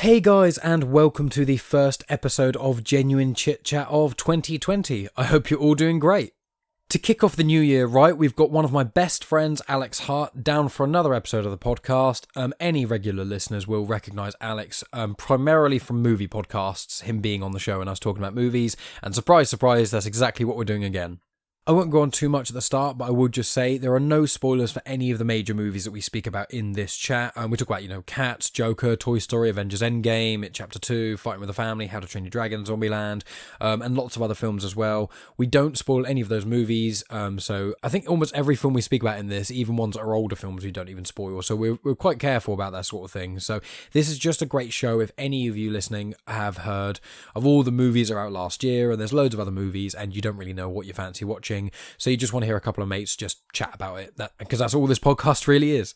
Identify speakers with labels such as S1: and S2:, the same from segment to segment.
S1: Hey guys, and welcome to the first episode of Genuine Chit-Chat of 2020. I hope you're all doing great. To kick off the new year right, we've got one of my best friends, Alex Hart, down for another episode of the podcast. Any regular listeners will recognise Alex primarily from movie podcasts, him being on the show and us talking about movies, and surprise, surprise, that's exactly what we're doing again. I won't go on too much at the start, but I would just say there are no spoilers for any of the major movies that we speak about in this chat. We talk about, Cats, Joker, Toy Story, Avengers Endgame, It Chapter 2, Fighting with the Family, How to Train Your Dragon, Zombieland, and lots of other films as well. We don't spoil any of those movies, so I think almost every film we speak about in this, even ones that are older films, we don't even spoil, so we're quite careful about that sort of thing. So this is just a great show if any of you listening have heard of all the movies that are out last year, and there's loads of other movies, and you don't really know what you fancy watching. So you just want to hear a couple of mates just chat about it, because that's all this podcast really is.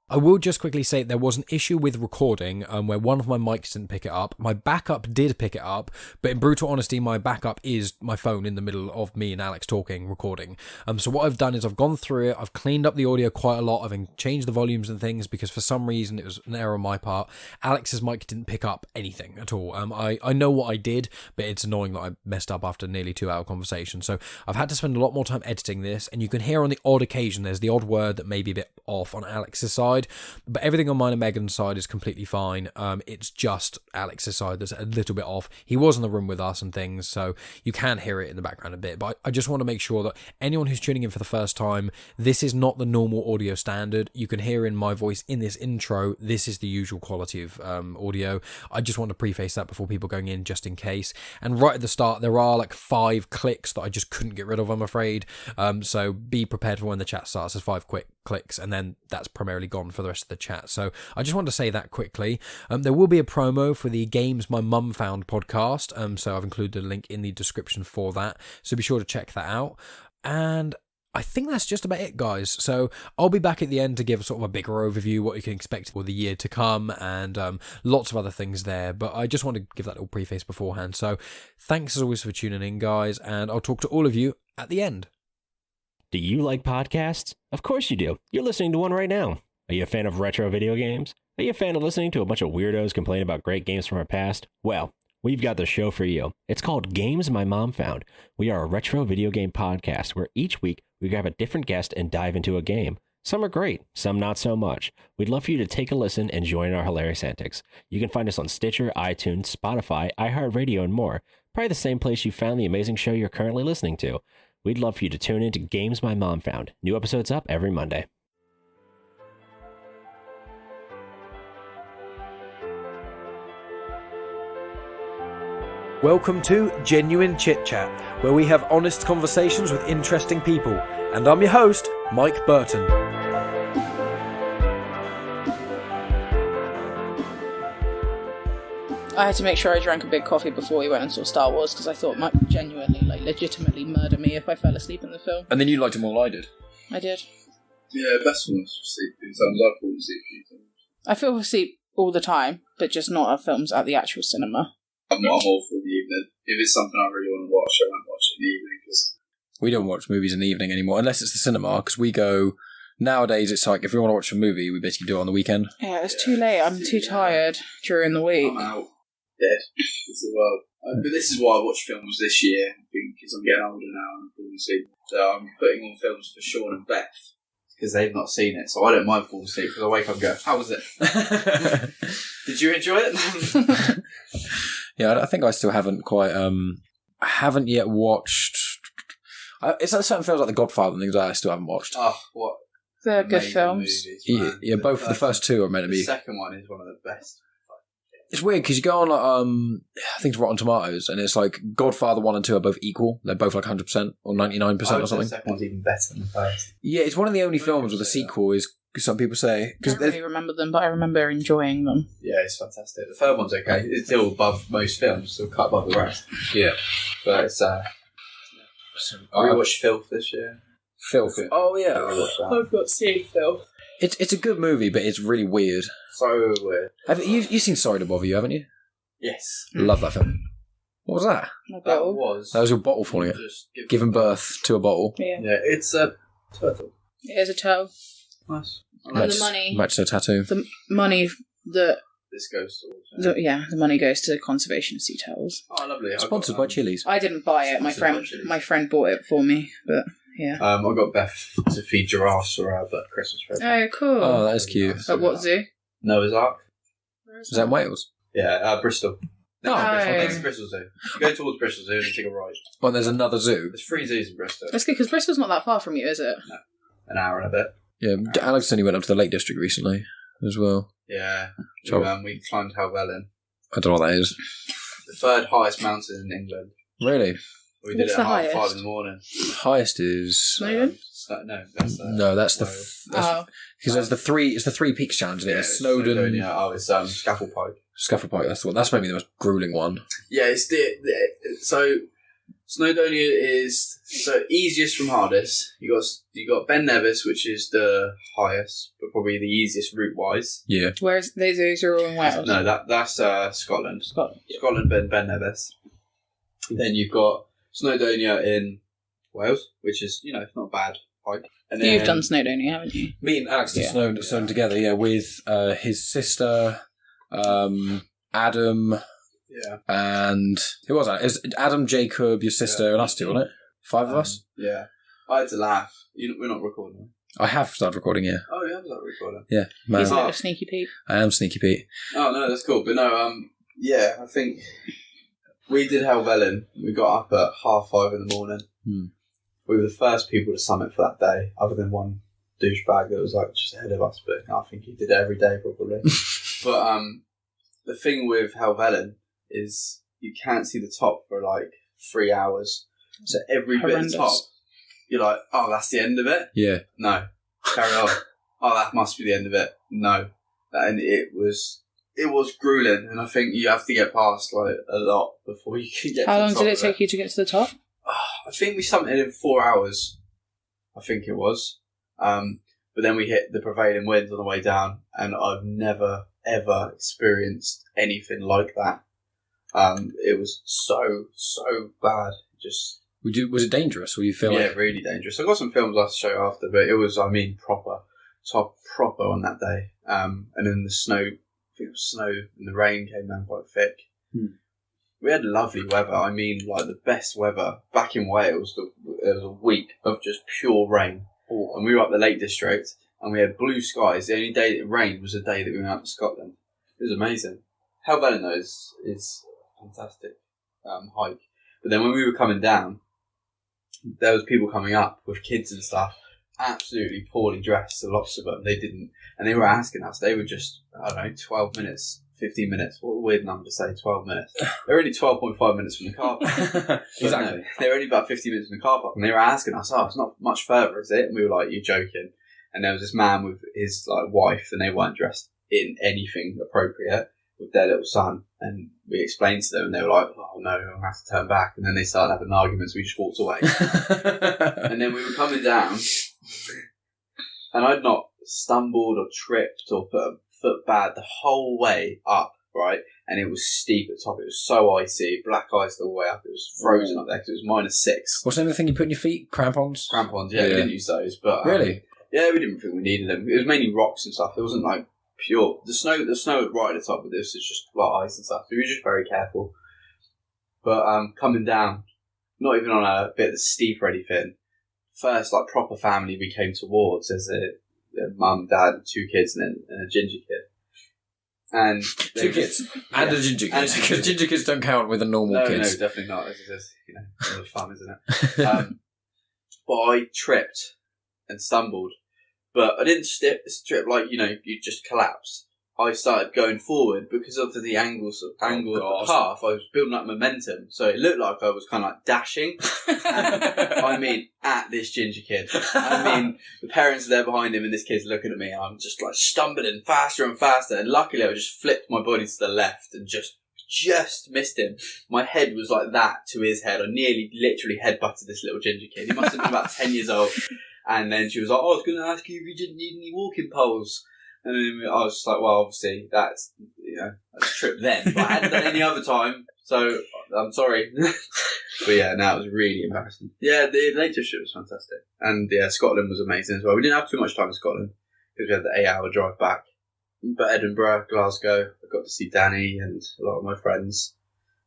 S1: I will just quickly say there was an issue with recording where one of my mics didn't pick it up. My backup did pick it up, but in brutal honesty, my backup is my phone in the middle of me and Alex talking, recording. So what I've done is I've gone through it, I've cleaned up the audio quite a lot, I've changed the volumes and things, because for some reason it was an error on my part. Alex's mic didn't pick up anything at all. I know what I did, but it's annoying that I messed up after nearly 2-hour conversation. So I've had to spend a lot more time editing this, and you can hear on the odd occasion there's the odd word that may be a bit off on Alex's side, but everything on mine and Megan's side is completely fine. It's just Alex's side that's a little bit off. He was in the room with us and things, so you can hear it in the background a bit, but I just want to make sure that anyone who's tuning in for the first time, this is not the normal audio standard. You can hear in my voice in this intro, this is the usual quality of audio. I just want to preface that before people going in, just in case. And right at the start, there are like 5 clicks that I just couldn't get rid of, I'm afraid. So be prepared for when the chat starts. There's 5 quick clicks, and then that's primarily gone for the rest of the chat. So I just wanted to say that quickly. There will be a promo for the Games My Mum Found podcast, so I've included a link in the description for that, so be sure to check that out. And I think that's just about it, guys. So I'll be back at the end to give sort of a bigger overview, what you can expect for the year to come, and lots of other things there. But I just want to give that little preface beforehand. So thanks as always for tuning in, guys, and I'll talk to all of you at the end.
S2: Do you like podcasts? Of course you do. You're listening to one right now. Are you a fan of retro video games? Are you a fan of listening to a bunch of weirdos complain about great games from our past? Well, we've got the show for you. It's called Games My Mom Found. We are a retro video game podcast where each week we grab a different guest and dive into a game. Some are great, some not so much. We'd love for you to take a listen and join our hilarious antics. You can find us on Stitcher, iTunes, Spotify, iHeartRadio, and more. Probably the same place you found the amazing show you're currently listening to. We'd love for you to tune in to Games My Mom Found. New episodes up every Monday.
S1: Welcome to Genuine Chit-Chat, where we have honest conversations with interesting people. And I'm your host, Mike Burton.
S3: I had to make sure I drank a big coffee before we went and saw Star Wars, because I thought it might genuinely, legitimately murder me if I fell asleep in the film.
S1: And then you liked it more than I did.
S3: I did.
S4: Yeah, best one was sleep, because I've fallen asleep a few times.
S3: I fall asleep all the time, but just not at films at the actual cinema.
S4: I'm all for the evening. If it's something I really want to watch, I won't watch it in the evening. Cause
S1: we don't watch movies in the evening anymore, unless it's the cinema, because we go... Nowadays, it's like, if we want to watch a movie, we basically do it on the weekend.
S3: Yeah, it's too late. I'm too tired during the week.
S4: I'm out. Dead. But this is why I watch films this year, because I'm getting older now and I'm falling asleep. So I'm putting on films for Sean and Beth, because they've not seen it, so I don't mind falling asleep, because I wake up and go, how was it? Did you enjoy it?
S1: Yeah, I think I still haven't quite, I haven't yet watched, it's like certain films like The Godfather and things like that I still haven't watched.
S4: Oh, what?
S3: They're good films.
S4: Movies,
S1: yeah, both the first two are meant to be.
S4: The second one is one of the best.
S1: It's weird because you go on like I think it's Rotten Tomatoes, and it's like Godfather 1 and 2 are both equal. They're both like 100% or 99% or something.
S4: The second one's even better than the first.
S1: Yeah, it's one of the only films with a sequel. Is some people say
S3: I don't really remember them, but I remember enjoying them.
S4: Yeah, it's fantastic. The third one's okay. It's still above most films, still cut above the rest.
S1: Yeah,
S4: but it's. I rewatched Filth this year.
S1: Filth. Oh yeah,
S3: I've got seen Filth.
S1: It's a good movie, but it's really weird.
S4: So weird.
S1: Have you've seen Sorry to Bother You, haven't you?
S4: Yes.
S1: Love that film. What was that?
S4: That was
S1: your bottle falling out. Giving birth to a bottle.
S3: Yeah,
S4: it's a turtle.
S3: It is a toe.
S4: Nice.
S3: And the money.
S1: Matches her tattoo.
S3: The money that
S4: this goes towards.
S3: The money goes to conservation of sea turtles.
S4: Oh, lovely.
S1: Sponsored by Chili's.
S3: I didn't buy it. My friend bought it for me, but yeah.
S4: I got Beth to feed giraffes for her Christmas present.
S3: Oh, cool.
S1: Oh, that is cute.
S3: At what zoo?
S4: Noah's Ark.
S1: Is that in Wales?
S4: Yeah, Bristol.
S1: No,
S4: Next to Bristol Zoo. You go towards Bristol Zoo and you take a right.
S1: Well, there's another zoo.
S4: There's 3 zoos in Bristol.
S3: That's good, because Bristol's not that far from you, is it?
S4: No. An hour and a bit.
S1: Yeah, Alex only went up to the Lake District recently as well.
S4: Yeah.
S1: So,
S4: we climbed Helvellyn.
S1: I don't know what that is.
S4: The 3rd highest mountain in England.
S1: Really?
S4: We did
S3: What's
S4: it
S3: the
S4: at 5:30
S3: highest?
S4: in the morning.
S1: Highest is
S3: Snowdon?
S4: That's
S1: because there's the 3. It's the 3 peaks challenge.
S4: yeah,
S1: It's Snowdon.
S4: Yeah. Oh, it's Scaffold Pike.
S1: Scaffold Pike. That's the one. That's maybe the most grueling one.
S4: Yeah, it's so Snowdonia is easiest from hardest. You got Ben Nevis, which is the highest, but probably the easiest route wise.
S1: Yeah.
S3: Where's those are all in Wales?
S4: No, that's Scotland. Scotland, Ben Nevis. Then you've got Snowdonia in Wales, which is it's not a bad hike. And then,
S3: You've done Snowdonia, haven't you?
S1: Me and Alex did Snowdon together. Yeah, with his sister, Adam.
S4: Yeah.
S1: And who was that? It was Adam, Jacob, your sister, and us two, wasn't it? 5 of us?
S4: Yeah. I had to laugh. We're not recording.
S1: I have started recording here.
S4: Oh, you have started recording?
S1: Yeah. Man.
S3: He's a little sneaky Pete.
S1: I am Sneaky Pete.
S4: Oh, no, that's cool. But no, yeah, I think we did Helvellyn. We got up at 5:30 in the morning. We were the first people to summit for that day, other than one douchebag that was just ahead of us, but I think he did it every day probably. But the thing with Helvellyn is you can't see the top for 3 hours. So every bit of the top, you're like, oh, that's the end of it?
S1: Yeah.
S4: No. Carry on. Oh, that must be the end of it. No. And it was grueling, and I think you have to get past a lot before you can get
S3: How
S4: to the
S3: long
S4: top
S3: did it
S4: of
S3: take you to get to the top?
S4: I think we summited in 4 hours. I think it was. But then we hit the prevailing winds on the way down, and I've never, ever experienced anything like that. It was so bad.
S1: Was it dangerous? Or you feel
S4: really dangerous. I've got some films I'll show you after, but it was, proper on that day. And then the snow, I think it was snow, and the rain came down quite thick. We had lovely weather. The best weather. Back in Wales, there was a week of just pure rain. And we were up the Lake District, and we had blue skies. The only day that it rained was the day that we went out to Scotland. It was amazing. Helvellyn, though, is a fantastic hike. But then when we were coming down, there was people coming up with kids and stuff, absolutely poorly dressed, lots of them. They didn't, and they were asking us. They were just, 12 minutes. 15 minutes. What a weird number to say, 12 minutes. They're only 12.5 minutes from the car park.
S1: Exactly.
S4: No, they're only about 50 minutes from the car park. And they were asking us, it's not much further, is it? And we were like, you're joking. And there was this man with his wife, and they weren't dressed in anything appropriate with their little son. And we explained to them, and they were like, oh no, I'm going to have to turn back. And then they started having arguments. We just walked away. And then we were coming down, and I'd not stumbled or tripped or put a foot bad the whole way up, right? And it was steep at the top. It was so icy, black ice the way up. It was frozen up there because it was -6.
S1: What's the other thing you put in your feet? Crampons?
S4: Crampons, yeah. We didn't use those, but
S1: really,
S4: yeah, we didn't think we needed them. It was mainly rocks and stuff. It wasn't pure. The snow was right at the top, but this was just ice and stuff. So we were just very careful. But coming down, not even on a bit that's steep or anything. First, proper family we came towards as a mum, dad, 2 kids, and a ginger kid. And
S1: 2 kids and a ginger kid, because ginger kids don't count with the normal kids.
S4: No, definitely not. It's just, a lot of fun, isn't it? But I tripped and stumbled, but I didn't strip you just collapse. I started going forward because of the angle of the path. I was building up momentum, so it looked like I was kind of dashing. And, at this ginger kid. The parents are there behind him, and this kid's looking at me, and I'm just stumbling faster and faster. And luckily, I just flipped my body to the left and just missed him. My head was like that to his head. I literally headbutted this little ginger kid. He must have been about 10 years old. And then she was like, I was going to ask you if you didn't need any walking poles. And then I was just like, well, obviously, that's a trip then. But I hadn't done any other time, so I'm sorry. But yeah, it was really embarrassing. Yeah, the Lake District was fantastic. And yeah, Scotland was amazing as well. We didn't have too much time in Scotland because we had the 8-hour drive back. but Edinburgh, Glasgow, I got to see Danny and a lot of my friends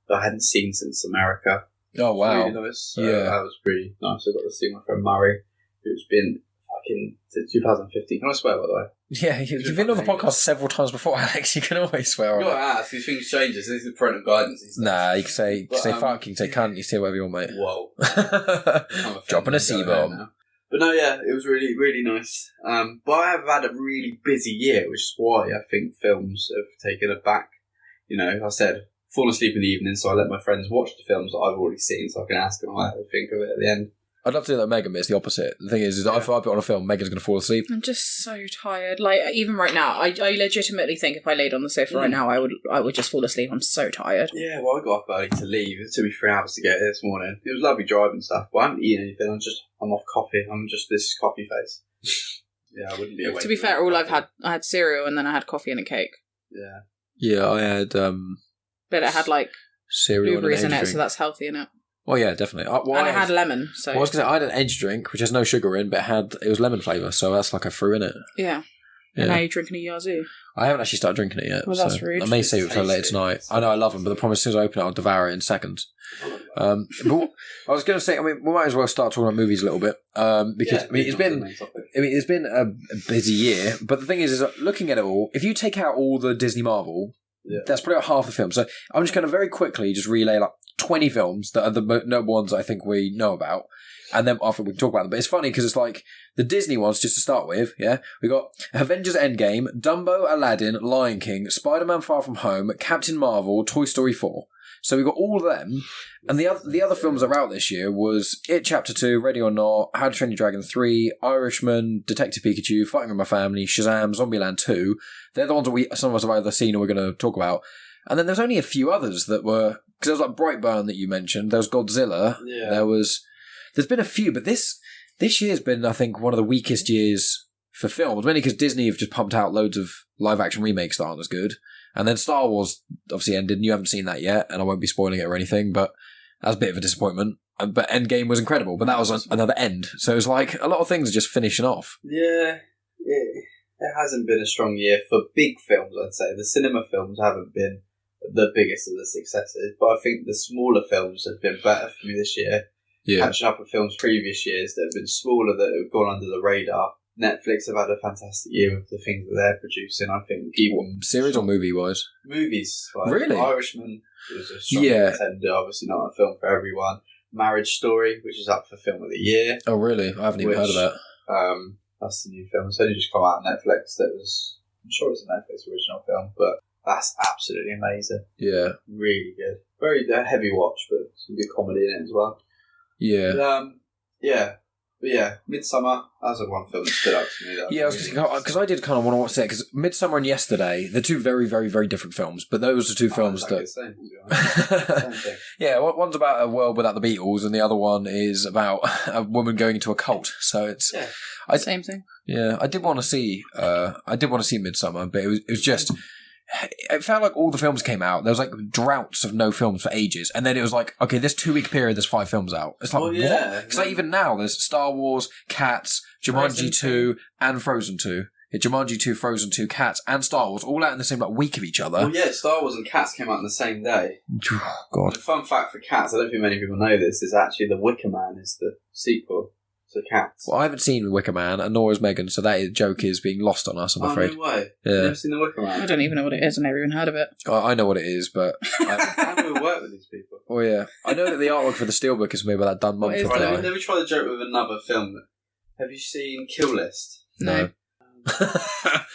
S4: that I hadn't seen since America.
S1: Oh, wow.
S4: Really nice. So that was pretty nice. I got to see my friend Murray, who's been fucking since 2015. Can I swear, by the way?
S1: Yeah, you've been on the podcast several times before, Alex. You can always swear on
S4: You gotta ask, these things change. This is the parental guidance.
S1: Nah, you can say fuck, you can say cunt, you can say whatever you want, mate.
S4: Whoa.
S1: Dropping a C-bomb.
S4: But no, yeah, it was really, really nice. But I have had a really busy year, which is why I think films have taken a back. You know, I said, fall asleep in the evening, so I let my friends watch the films that I've already seen, so I can ask them what they think of it at the end.
S1: I'd love to do that with Megan, but it's the opposite. The thing is that if I put on a film, Megan's going to fall asleep.
S3: I'm just so tired. Like, even right now, I legitimately think if I laid on the sofa right now, I would just fall asleep. I'm so tired.
S4: Yeah, well, I got up early to leave. It took me 3 hours to get here this morning. It was lovely driving and stuff, but I haven't eaten anything. I'm off coffee. This is coffee face. Yeah, I wouldn't be awake.
S3: To be fair, I had cereal and then I had coffee and a cake.
S4: Yeah.
S1: Yeah, I had...
S3: But it had, like,
S1: cereal
S3: blueberries
S1: and
S3: in it,
S1: drink.
S3: So that's healthy, innit?
S1: Well, yeah, definitely.
S3: And it had lemon, so...
S1: Well, I was going to say, I had an edge drink, which has no sugar in, but it was lemon flavour, so that's like I threw in it.
S3: Yeah. And now you're drinking a Yazoo.
S1: I haven't actually started drinking it yet.
S3: Well, that's rude.
S1: I may save it for later tonight. I know I love them, but the problem is as soon as I open it, I'll devour it in seconds. But I was going to say, we might as well start talking about movies a little bit, because it's been a busy year. But the thing is looking at it all, if you take out all the Disney Marvel, that's probably about half the film. So I'm just going to very quickly just relay like 20 films that are the notable ones I think we know about, and then after we can talk about them. But it's funny because it's like the Disney ones, just to start with, we got Avengers Endgame, Dumbo, Aladdin, Lion King, Spider-Man Far From Home, Captain Marvel, Toy Story 4. So we got all of them, and the other films that were out this year was It Chapter 2, Ready or Not, How to Train Your Dragon 3, Irishman, Detective Pikachu, Fighting With My Family, Shazam, Zombieland 2. They're the ones that some of us have either seen or we're going to talk about. And then there's only a few others that were... Because there was like Brightburn that you mentioned, there was Godzilla, there's been a few, but this year's been, I think, one of the weakest years for films, mainly because Disney have just pumped out loads of live-action remakes that aren't as good. And then Star Wars obviously ended, and you haven't seen that yet, and I won't be spoiling it or anything, but that's a bit of a disappointment. But Endgame was incredible, but that was another end. So it was like, a lot of things are just finishing off.
S4: Yeah, it hasn't been a strong year for big films, I'd say. The cinema films haven't been the biggest of the successes, but I think the smaller films have been better for me this year. Yeah. Catching up with films previous years that have been smaller, that have gone under the radar. Netflix have had a fantastic year with the things that they're producing. I think even
S1: series or movie wise,
S4: movies. Like
S1: really,
S4: Irishman was a strong contender. Obviously, not a film for everyone. Marriage Story, which is up for Film of the Year.
S1: Oh, really? I haven't even heard of that.
S4: That's the new film. It's only just come out on Netflix. I'm sure it's a Netflix original film, but that's absolutely amazing. Yeah, really good. Very heavy watch, but some good comedy in it as well. Yeah. But yeah, Midsummer, that was the one film that stood out to me.
S1: I was just because I did kind of want to watch it, because Midsummer and Yesterday, they're two very, very, very different films, but those are two films that... Same thing. Yeah, one's about a world without the Beatles, and the other one is about a woman going into a cult, so it's...
S3: Yeah. Same thing.
S1: Yeah, I did want to see Midsummer, but it was just... It felt like all the films came out. There was like droughts of no films for ages, and then it was like, okay, this 2-week period, there's 5 films out. It's like, what? Because like even now, there's Star Wars, Cats, Jumanji 2, and Frozen 2. Yeah, Jumanji 2, Frozen 2, Cats, and Star Wars all out in the same week of each other.
S4: Well, yeah, Star Wars and Cats came out on the same day.
S1: Oh, God.
S4: The fun fact for Cats, I don't think many people know this, is actually The Wicker Man is the sequel to Cats.
S1: Well, I haven't seen Wicker Man, and nor has Megan, so that joke is being lost on us, I'm afraid.
S4: No way.
S1: Yeah.
S4: You've never seen The Wicker Man?
S3: I don't even know what it is. I've never even heard of it.
S1: I know what it is, but...
S4: How do we work with these people?
S1: Oh, yeah. I know that the artwork for the Steelbook is made by that done Mumford guy.
S4: Let me try the joke with another film. Have you seen Kill List?
S1: No. Have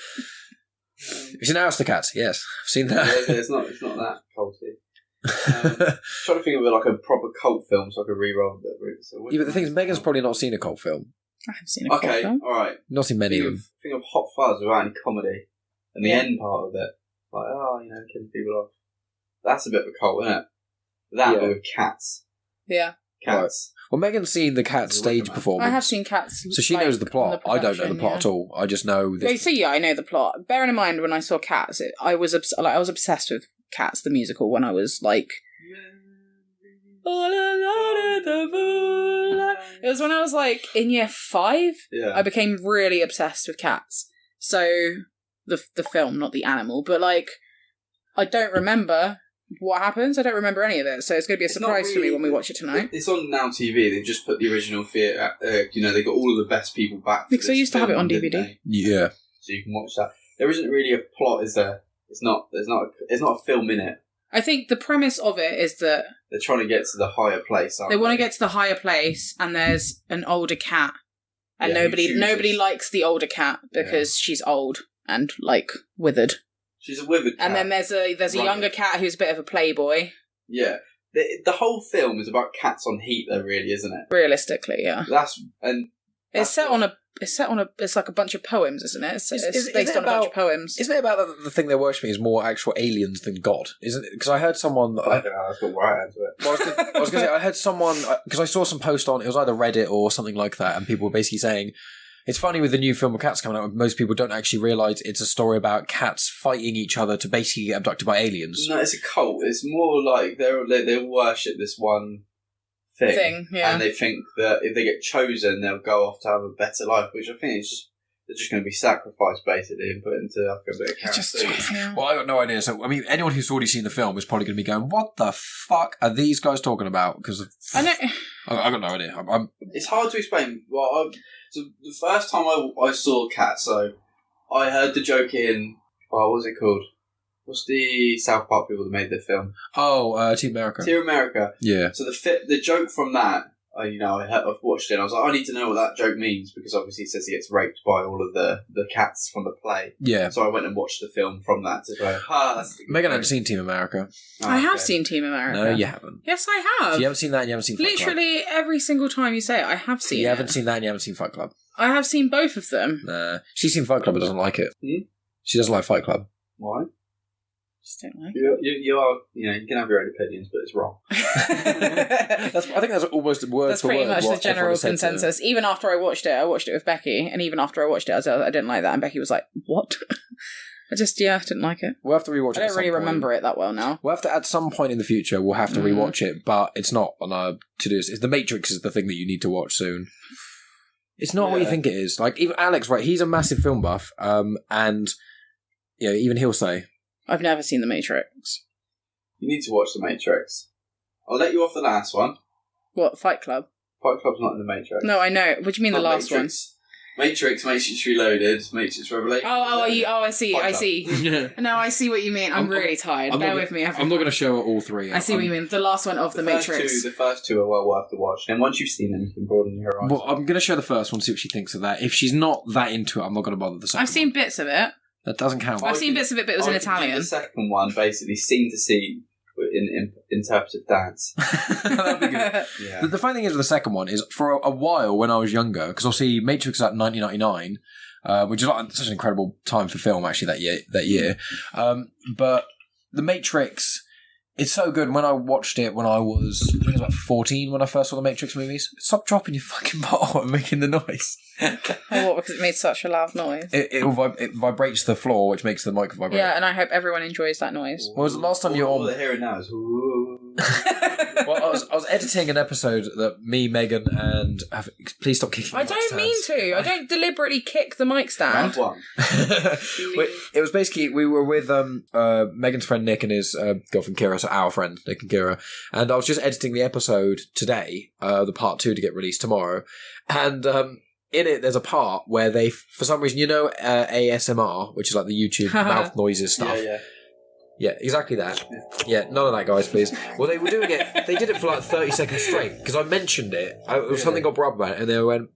S1: you seen Aristocats? Yes. I've seen that.
S4: Yeah, it's not that culty. Trying to think of like a proper cult film so I could re-roll that route. So
S1: but the thing is, Megan's probably not seen a cult film.
S3: I haven't seen a cult film.
S4: Okay, alright.
S1: Not seen many of them.
S4: Think of Hot Fuzz without any comedy. And the end part of it. Like, killing people off. That's a bit of a cult, isn't it? That but with Cats.
S3: Yeah.
S4: Cats.
S1: Well, Megan's seen the Cats stage performance.
S3: I have seen Cats.
S1: So she knows the plot. I don't know the plot at all. I just know this.
S3: I know the plot. Bearing in mind, when I saw Cats, I was obsessed with Cats, the musical, when I was like... It was when I was like in year 5.
S4: Yeah.
S3: I became really obsessed with Cats. So the film, not the animal. But like, I don't remember what happens. I don't remember any of it, so it's going to be a surprise for me when we watch it tonight.
S4: It's on Now TV. They've just put the original theatre. They got all of the best people back.
S3: Because I used to have it on DVD.
S1: Yeah.
S4: So you can watch that. There isn't really a plot, is there? It's not a film in it.
S3: I think the premise of it is that
S4: they're trying to get to the higher place.
S3: They want to get to the higher place, and there's an older cat, and nobody likes the older cat because she's old and like withered.
S4: She's a withered cat.
S3: And then there's a younger cat who's a bit of a playboy.
S4: Yeah. The whole film is about cats on heat, though, really, isn't it?
S3: Realistically, yeah. It's like a bunch of poems, isn't it? It's based on a bunch of poems.
S1: Isn't it about the thing they're worshipping is more actual aliens than God? Isn't it? Because I heard someone.
S4: I don't know. I've got right into it.
S1: Well, I was going to say I heard someone because I saw some post on it was either Reddit or something like that, and people were basically saying. It's funny with the new film of Cats coming out, most people don't actually realise it's a story about cats fighting each other to basically get abducted by aliens.
S4: No, it's a cult. It's more like they worship this one thing,
S3: yeah.
S4: And they think that if they get chosen, they'll go off to have a better life, which I think is they're just going to be sacrificed basically and put into like a bit of character.
S1: Well, I got no idea. So, I mean, anyone who's already seen the film is probably going to be going, "What the fuck are these guys talking about?" Because I got no idea.
S4: It's hard to explain. So the first time I saw Cats, so I heard the joke in what was it called? What's the South Park people that made the film?
S1: Oh, Team America.
S4: Team America.
S1: Yeah.
S4: So the joke from that, I've watched it. And I was like, I need to know what that joke means because obviously it says he gets raped by all of the cats from the play.
S1: Yeah.
S4: So I went and watched the film from that to go. That's
S1: Megan hasn't seen Team America.
S3: I have seen Team America.
S1: No, you haven't.
S3: Yes, I have.
S1: So you haven't seen that. And you haven't seen Fight Club.
S3: Literally every single time you say it, I have seen.
S1: You
S3: it.
S1: haven't seen that, and you haven't seen Fight Club.
S3: I have seen both of them.
S1: Nah, she's seen Fight Club but doesn't like it. She doesn't like Fight Club.
S4: Why?
S3: Just don't like.
S4: You are. You can have your own opinions, but it's wrong.
S1: I think that's almost word
S3: that's
S1: for
S3: pretty
S1: word
S3: much the general consensus. Even after I watched it with Becky, and even after I watched it, I didn't like that, and Becky was like, "What?" I didn't like it.
S1: We'll have to rewatch it.
S3: I don't really remember it that well now.
S1: We'll have to, at some point in the future, we'll have to rewatch it, but it's not on our to-do list. It's The Matrix is the thing that you need to watch soon. It's not what you think it is. Like, even Alex, right, he's a massive film buff, and, even he'll say...
S3: I've never seen The Matrix.
S4: You need to watch The Matrix. I'll let you off the last one.
S3: What, Fight Club?
S4: Fight Club's not in The Matrix.
S3: No, I know. What do you mean the last one?
S4: Matrix Reloaded, Matrix Revelation.
S3: I see. No, I see what you mean. I'm really tired. Bear with me.
S1: I'm not going to show all three.
S3: I see what you mean. The last one of The Matrix.
S4: The first two are well worth to watch. And once you've seen them, you can broaden your horizon.
S1: Well, I'm going to show the first one, see what she thinks of that. If she's not that into it, I'm not going to bother the second one.
S3: I've seen bits of it.
S1: That doesn't count.
S3: I've seen bits of it, but it was in Italian.
S4: The second one, basically, scene to scene, in interpretive dance.
S1: That'd be good.
S4: Yeah.
S1: The funny thing is with the second one is for a while when I was younger, because obviously Matrix is at 1999, which is like such an incredible time for film actually that year. But the Matrix, it's so good. When I watched it when I was about 14 when I first saw the Matrix movies, stop dropping your fucking bottle and making the noise.
S3: Oh, what? Because it made such a loud noise.
S1: It vibrates the floor, which makes the mic vibrate.
S3: Yeah, and I hope everyone enjoys that noise.
S1: What was the last time you were on?
S4: All they're hearing now is.
S1: Well, I was editing an episode that me, Megan, and please stop kicking.
S3: I don't mean to. I don't deliberately kick the mic stand.
S4: Round one.
S1: It was basically we were with Megan's friend Nick and his girlfriend Kira, so our friend Nick and Kira, and I was just editing the episode today, the part 2 to get released tomorrow, and in it there's a part where they, for some reason, ASMR, which is like the YouTube mouth noises stuff. Yeah, exactly that. Yeah, none of that, guys, please. Well, they were doing it. They did it for like 30 seconds straight because I mentioned it. It was something got brought up about it, and they went,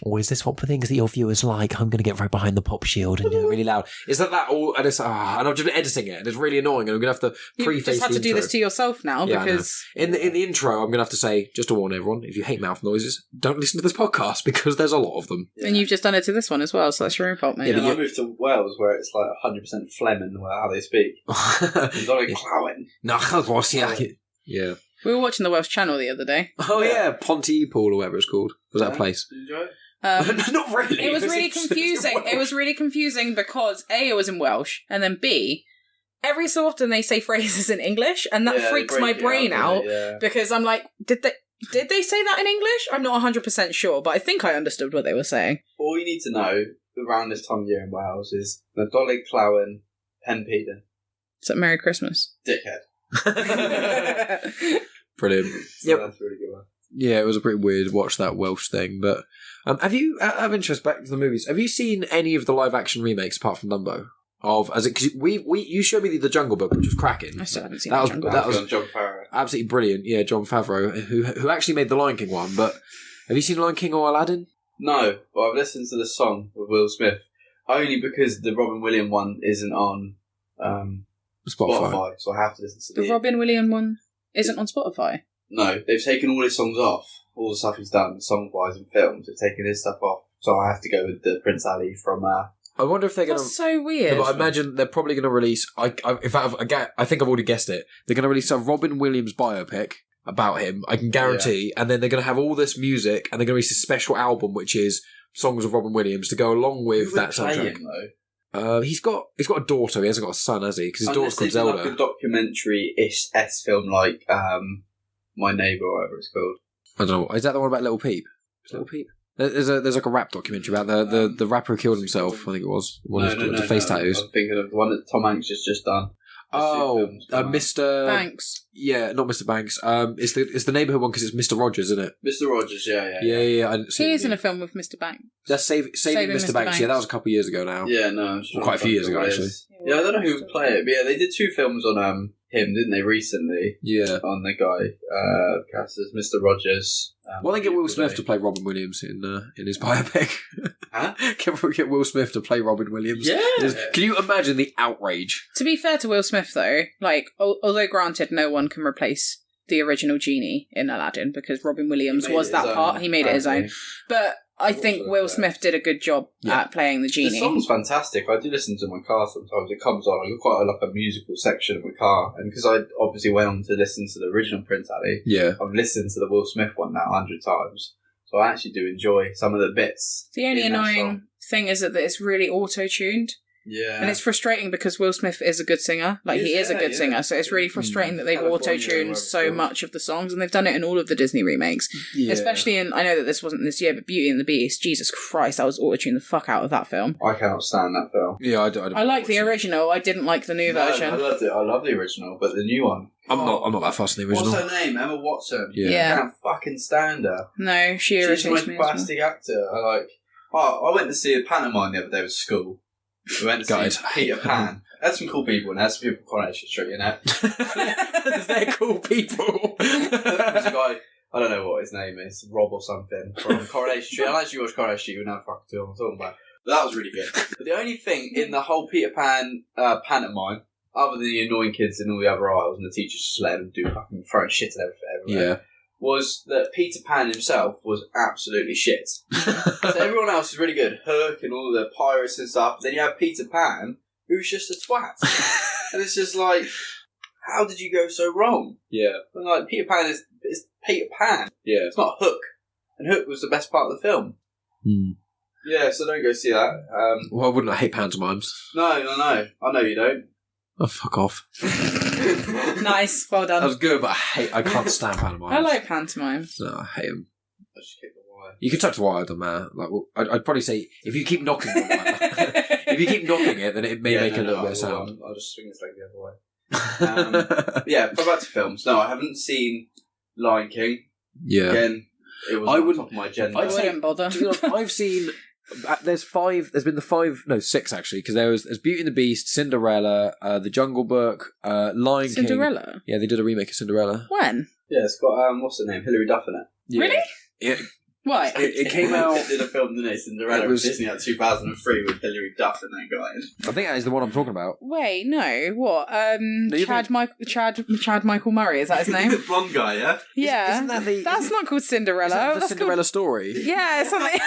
S1: "Oh, is this what things that your viewers like? I'm going to get right behind the pop shield and do it really loud." Is that all? And and I'm just editing it, and it's really annoying. And I'm going to have to preface. You just have to do
S3: this to yourself now because
S1: in the intro, I'm going to have to say, just to warn everyone, if you hate mouth noises, don't listen to this podcast because there's a lot of them.
S3: And you've just done it to this one as well, so that's your own fault, mate.
S4: Yeah, but I moved to Wales where it's like 100% phlegm in how they speak. It's not like plowing.
S1: No, yeah.
S3: We were watching the Welsh Channel the other day.
S1: Oh yeah, Pontypool or whatever it's called. Was that a place?
S4: Did you enjoy it?
S1: Not really.
S3: It was really confusing. It was really confusing because A, it was in Welsh, and then B, every so often they say phrases in English, and that freaks my brain out because I'm like, did they say that in English? I'm not 100% sure, but I think I understood what they were saying.
S4: All you need to know around this time of year in Wales is Nadolig Llawen Pen Peden.
S3: Is that Merry Christmas?
S4: Dickhead.
S1: Brilliant.
S4: So
S1: Yep.
S4: that's a really good one.
S1: Yeah, it was a pretty weird watch that Welsh thing, but have you, out of interest, back to the movies, have you seen any of the live action remakes apart from Dumbo? Because you showed me the Jungle Book, which was cracking.
S3: I still haven't seen
S1: that.
S4: That was John Favreau.
S1: Absolutely brilliant. Yeah, Jon Favreau, who actually made the Lion King one. But have you seen Lion King or Aladdin?
S4: No, but I've listened to the song with Will Smith only because the Robin Williams one isn't on Spotify, so I have to listen to
S3: The Robin Williams one isn't on Spotify?
S4: No, they've taken all his songs off. All the stuff he's done, song-wise and films, they've taken his stuff off. So I have to go with the Prince Ali from...
S1: I wonder if they're going to...
S3: That's so weird.
S1: But I imagine they're probably going to release... I think I've already guessed it. They're going to release a Robin Williams biopic about him, I can guarantee, and then they're going to have all this music, and they're going to release a special album, which is songs of Robin Williams, to go along with that soundtrack. He's got a daughter, he hasn't got a son, has he? Because his daughter's called Zelda.
S4: Like a documentary-ish film like My Neighbour or whatever it's called.
S1: I don't know. Is that the one about Little Peep? Little Peep? There's like a rap documentary about the rapper who killed himself, I think it was. The face tattoos.
S4: I'm thinking of the one that Tom Hanks has just done.
S1: Mr.
S3: Banks.
S1: Yeah, not Mr. Banks. It's the neighbourhood one because it's Mr. Rogers, isn't it?
S4: Mr. Rogers, yeah.
S1: Yeah. I didn't see
S3: He
S1: it
S3: is in a film with Mr. Banks.
S1: That's Saving Mr. Banks. Yeah, that was a couple of years ago now.
S4: Yeah, no.
S1: Quite a few years ago, actually.
S4: Yeah, I don't know who would play it, but yeah, they did 2 films on him, didn't they, recently?
S1: Yeah.
S4: On the guy, cast as Mr. Rogers.
S1: Well, they get Will Smith to play Robin Williams in his biopic.
S4: Huh?
S1: Get Will Smith to play Robin Williams.
S4: Yeah.
S1: Can you imagine the outrage?
S3: To be fair to Will Smith, though, like, although granted no one can replace the original genie in Aladdin because Robin Williams was that part. He made it his own. But I think Will Smith did a good job at playing the genie.
S4: The song's fantastic. I do listen to it in my car sometimes. It comes on. I've got quite a musical section of my car. And because I obviously went on to listen to the original Prince Ali, I've listened to the Will Smith one now 100 times. So I actually do enjoy some of the bits.
S3: The only annoying thing is that it's really auto-tuned.
S4: Yeah.
S3: And it's frustrating because Will Smith is a good singer. Like, he is a good singer. So it's really frustrating that they've auto-tuned so much of the songs. And they've done it in all of the Disney remakes. Yeah. Especially in, I know that this wasn't this year, but Beauty and the Beast. Jesus Christ, I was auto-tuned the fuck out of that film.
S4: I cannot stand that film.
S1: Yeah,
S3: I like the original. I didn't like the new version.
S4: I loved it. I love the original, but the new one.
S1: I'm not that fussed in the original.
S4: What's her name? Emma Watson.
S3: Yeah.
S4: I can't fucking stand her.
S3: No, she irritates me.
S4: She's the most spastic actor. I went to see a pantomime the other day with school. We went to see Peter Pan. Had some cool people, and had some people from Coronation Street, you know.
S1: They're cool people.
S4: There's a guy, I don't know what his name is, Rob or something, from Coronation Street. I actually watched Coronation Street, we never fucking know what I'm talking about. But that was really good. But the only thing in the whole Peter Pan pantomime, other than the annoying kids in all the other aisles and the teachers just letting them do fucking throwing shit and everywhere, was that Peter Pan himself was absolutely shit. So everyone else is really good. Hook and all the pirates and stuff. Then you have Peter Pan, who's just a twat. And it's just like, how did you go so wrong?
S1: Yeah.
S4: And like, Peter Pan is Peter Pan.
S1: Yeah.
S4: It's not Hook. And Hook was the best part of the film. Yeah, so don't go see that.
S1: Well, I wouldn't. I hate pantomimes.
S4: No. I know you don't.
S1: Oh, fuck off.
S3: Nice, well done.
S1: That was good, but I can't stand pantomimes.
S3: I like pantomimes.
S1: No, I hate them.
S4: I just kick the wire.
S1: You can touch the wire, it doesn't matter. Like, I'd probably say, if you keep knocking the wire, if you keep knocking it, then it may make a little bit of sound.
S4: I'll just swing this leg the other way. Yeah, but back to films. No, I haven't seen Lion King. Yeah. Again, it was on top of my agenda.
S3: I wouldn't bother.
S1: To be honest, I've seen... There's been 6 actually, because there's Beauty and the Beast, Cinderella, The Jungle Book, Lion King.
S3: Cinderella?
S1: Yeah, they did a remake of Cinderella.
S3: When?
S4: Yeah, it's got, what's her name? Hilary Duff in it.
S1: Yeah.
S3: Really?
S1: Yeah.
S3: Why?
S1: It came out...
S4: They did a film, didn't they? Cinderella was Disney at 2003 with Hilary Duff and that guy.
S1: I think that is the one I'm talking about.
S3: Wait, no. What? Chad Michael Murray, is that his name?
S4: The blonde guy, yeah?
S3: Yeah.
S1: Isn't that
S3: That's not called Cinderella.
S1: Is that the Cinderella story?
S3: Yeah, it's something...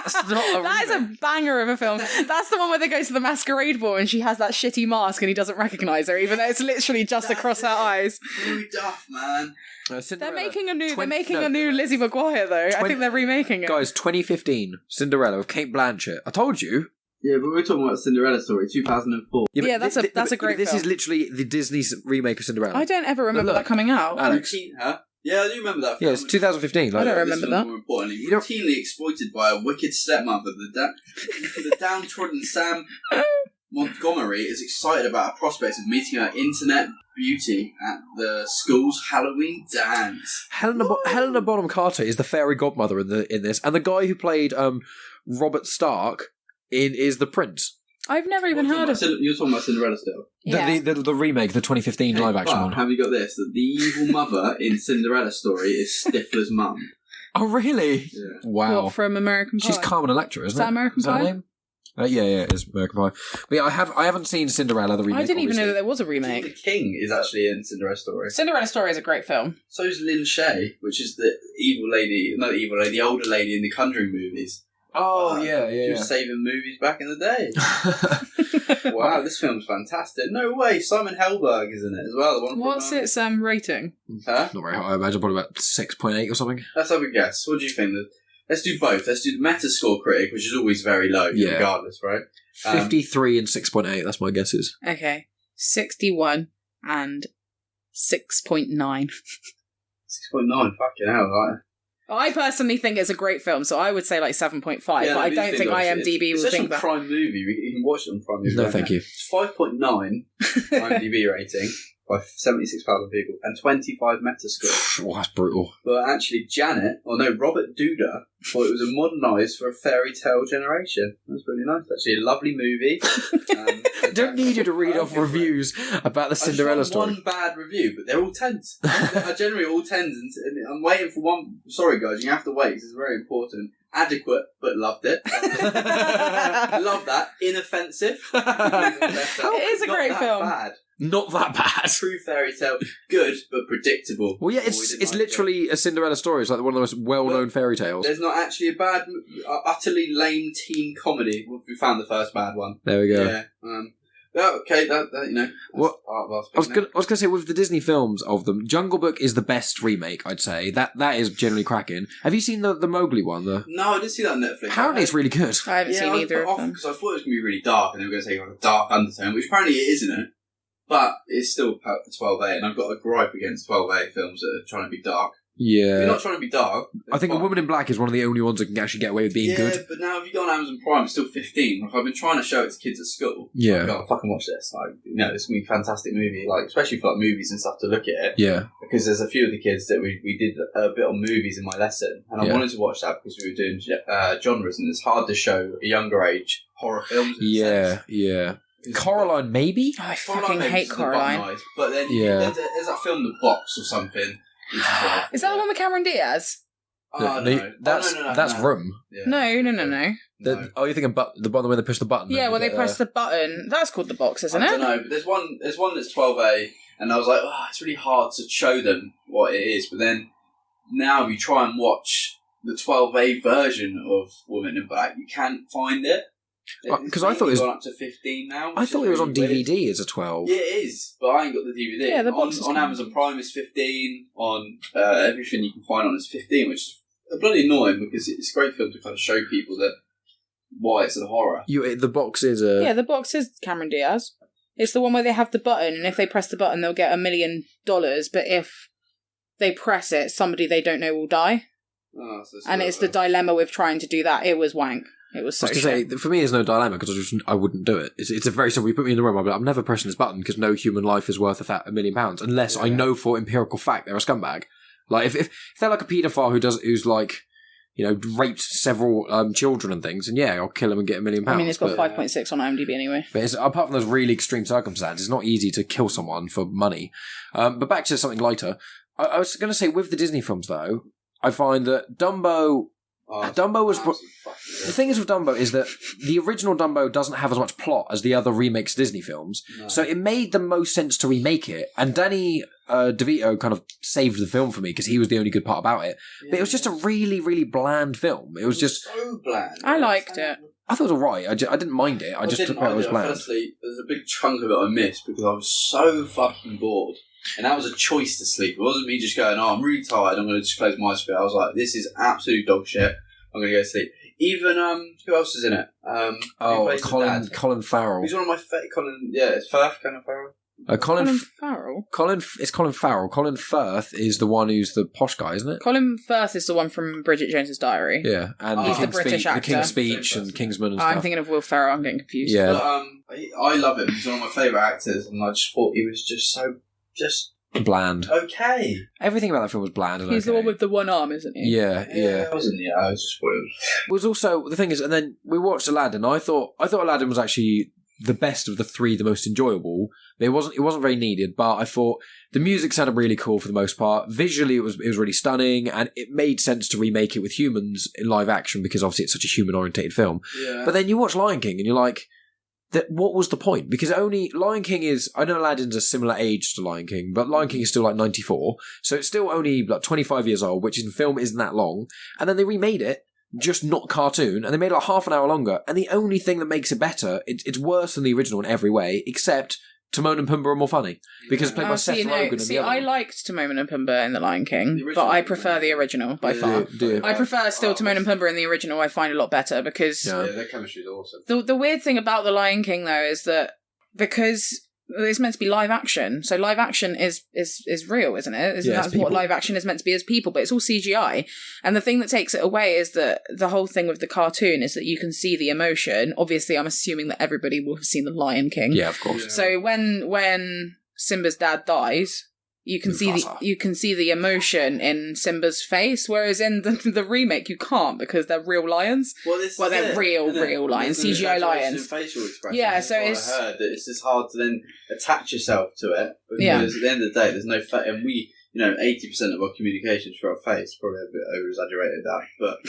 S3: That is a banger of a film. That's the one where they go to the masquerade ball and she has that shitty mask and he doesn't recognise her, even though it's literally just across her eyes.
S4: Hilary Duff, man.
S3: They're making a new Lizzie McGuire though. I think they're remaking it.
S1: Guys, 2015 Cinderella with Kate Blanchett. I told you.
S4: Yeah, but we're talking about Cinderella story, 2004.
S3: Yeah, that's a great film.
S1: This is literally the Disney's remake of Cinderella.
S3: I don't ever remember that coming out.
S1: Alex.
S4: Huh? Yeah, I do remember that film.
S1: Yeah, it's 2015.
S3: I don't remember that.
S4: More importantly, routinely exploited by a wicked stepmother, the downtrodden Sam Montgomery is excited about a prospect of meeting her internet beauty at the school's Halloween dance.
S1: Helena Bonham Carter is the fairy godmother in this, and the guy who played Robert Stark is the prince.
S3: I've never even heard of it.
S4: You're talking about Cinderella still?
S3: Yeah.
S1: The remake, the 2015 live action one.
S4: Have you got this? That the evil mother in Cinderella story is Stifler's mum.
S1: Oh, really?
S4: Yeah.
S1: Wow.
S3: What, from American Pie?
S1: She's Carmen Electra, isn't it?
S3: Is that American
S1: Is that her
S3: Pie?
S1: name? Yeah, it is American Pie. But yeah, I haven't seen Cinderella, the remake.
S3: I didn't even know
S1: obviously.
S3: that there was a
S4: The
S3: remake.
S4: King is actually in Cinderella story.
S3: Cinderella Story is a great film.
S4: So is Lynn Shay, which is the the older lady in the Conjuring movies.
S1: Oh, yeah.
S4: She was saving movies back in the day. Wow, this film's fantastic. No way, Simon Helberg is in it as well. The one
S3: What's
S4: from,
S3: its rating?
S4: Huh?
S1: Not very high, I imagine probably about 6.8 or something.
S4: Let's have a guess. What do you think? Let's do both. Let's do the Metascore critic, which is always very low, regardless, right?
S1: 53 and 6.8, that's my guesses.
S3: Okay. 61 and 6.9.
S4: 6.9, fucking hell, right?
S3: I personally think it's a great film, so I would say like 7.5, but I don't think IMDb will think that.
S4: It's such a prime movie. You can watch it on Prime Movie.
S1: No, thank you.
S4: It's 5.9 IMDb rating by 76,000 people and 25 Metascore.
S1: Oh, that's brutal.
S4: But actually, Robert Duda thought it was a modernised for a fairy tale generation. That's really nice. Actually, a lovely movie.
S1: I don't need you to read off reviews about the Cinderella story.
S4: One bad review, but they're all tens. They're generally all tens, and I'm waiting for one. Sorry, guys, you have to wait. This is very important. Adequate, but loved it. Love that. Inoffensive.
S3: It is a great film.
S4: Bad.
S1: Not that bad.
S4: True fairy tale. Good, but predictable.
S1: Well, yeah, it's literally a Cinderella story. It's like one of the most well-known fairy tales.
S4: There's not actually a bad, utterly lame teen comedy. We found the first bad one.
S1: There we go.
S4: Yeah. Okay, that you know.
S1: What I was going to say with the Disney films of them, Jungle Book is the best remake. I'd say that is generally cracking. Have you seen the Mowgli one?
S4: No, I didn't see that on Netflix.
S1: Apparently, it's really good.
S3: I haven't seen either of them
S4: because I thought it was going to be really dark, and they were going to take like a dark undertone, which apparently it is, isn't it? But it's still 12A, and I've got a gripe against 12A films that are trying to be dark.
S1: Yeah.
S4: If you're not trying to be dark.
S1: I think A Woman in Black is one of the only ones that can actually get away with being good.
S4: Yeah, but now if you go on Amazon Prime, it's still 15. Like, I've been trying to show it to kids at school.
S1: Yeah.
S4: Like, oh, fucking watch this. Like, you know, it's going to be a fantastic movie. Like, especially for like movies and stuff to look at it.
S1: Yeah.
S4: Because there's a few of the kids that we did a bit on movies in my lesson, and I wanted to watch that because we were doing genres, and it's hard to show a younger age horror films.
S1: Yeah. Coraline, maybe?
S3: I fucking hate Coraline.
S4: But then there's that film, The Box or something.
S3: Is that the one with Cameron Diaz?
S4: No.
S1: That's Room.
S3: Yeah. No.
S1: Oh, you're thinking the button where they push the button?
S3: Yeah, where they press the button. That's called The Box, isn't it?
S4: I don't know, but there's one that's 12A, and I was like, it's really hard to show them what it is. But then now if you try and watch the 12A version of Woman in Black, you can't find it.
S1: Because I thought it was
S4: gone up to 15 now.
S1: I thought it was on DVD as a 12.
S4: Yeah, it is, but I ain't got the DVD.
S3: Yeah, the box
S4: on Amazon Prime is 15. On everything you can find on is 15, which is bloody annoying because it's a great film to kind of show people that why it's a horror.
S1: The box is
S3: Yeah, The Box is Cameron Diaz. It's the one where they have the button, and if they press the button, they'll get $1 million. But if they press it, somebody they don't know will die. And it's the dilemma with trying to do that. It was wank. It was so shit.
S1: Say, for me, there's no dilemma because I wouldn't do it. It's a very simple. You put me in the room, I'm never pressing this button because no human life is worth £1 million unless I know for empirical fact they're a scumbag. Like if they're like a paedophile who's like, you know, raped several children and things, and I'll kill him and get £1 million.
S3: I mean, it's got 5.6 on IMDb anyway.
S1: But apart from those really extreme circumstances, it's not easy to kill someone for money. But back to something lighter. I was going to say with the Disney films though, I find that Dumbo was... The thing is with Dumbo is that the original Dumbo doesn't have as much plot as the other remakes Disney films, so it made the most sense to remake it, and Danny DeVito kind of saved the film for me because he was the only good part about it. But it was just a really, really bland film. It was just...
S4: so bland.
S3: I liked it.
S1: I thought it was alright. I didn't mind it. I just took it was bland.
S4: Firstly, there's a big chunk of it I missed because I was so fucking bored. And that was a choice to sleep. It wasn't me just going, I'm really tired, I'm going to just close my eyes for it. I was like, this is absolute dog shit. I'm going to go to sleep. Even, who else is in it?
S1: Colin Farrell.
S4: He's one of my favourite. Colin Farrell.
S1: Colin
S3: Farrell?
S1: It's Colin Farrell. Colin Firth is the one who's the posh guy, isn't it?
S3: Colin Firth is the one from Bridget Jones's Diary.
S1: Yeah, and
S3: he's the British actor.
S1: The King's Speech and Kingsman and stuff.
S3: I'm thinking of Will Ferrell. I'm getting confused.
S1: Yeah.
S4: But, I love him. He's one of my favourite actors, and I just thought he was just
S1: bland.
S4: okay.
S1: Everything about that film was bland. And
S3: He's the one with the one arm, isn't he?
S1: Yeah.
S4: I was just spoiled.
S1: It was also the thing is, and then we watched Aladdin. I thought Aladdin was actually the best of the three, the most enjoyable. It wasn't very needed, but I thought the music sounded really cool for the most part. Visually, it was really stunning, and it made sense to remake it with humans in live action because obviously it's such a human orientated film.
S4: Yeah.
S1: But then you watch Lion King and you're like, what was the point? Because only Lion King is, I know Aladdin's a similar age to Lion King, but Lion King is still like 94, so it's still only like 25 years old, which in film isn't that long. And then they remade it, just not cartoon, and they made it like half an hour longer. And the only thing that makes it better, it's worse than the original in every way, except Timon and Pumbaa are more funny because it's played by Seth Rogen.
S3: I liked Timon and Pumbaa in The Lion King, but I prefer the original by far. I prefer still Timon and Pumbaa in the original. I find a lot better because
S4: their chemistry is awesome.
S3: The weird thing about The Lion King though is that because it's meant to be live action, so live action is real, isn't it? That's what live action is meant to be, as people, but it's all CGI. And the thing that takes it away is that the whole thing with the cartoon is that you can see the emotion. Obviously, I'm assuming that everybody will have seen The Lion King.
S1: Yeah, of course.
S4: Yeah.
S3: So when Simba's dad dies, you can see the emotion in Simba's face, whereas in the remake you can't because they're real lions.
S4: Well,
S3: they're real lions, CGI lions.
S4: Facial expression.
S3: Yeah, so
S4: I heard that it's just hard to then attach yourself to it because at the end of the day, there's no and we. 80% of our communications through our face, probably a bit over-exaggerated that, but,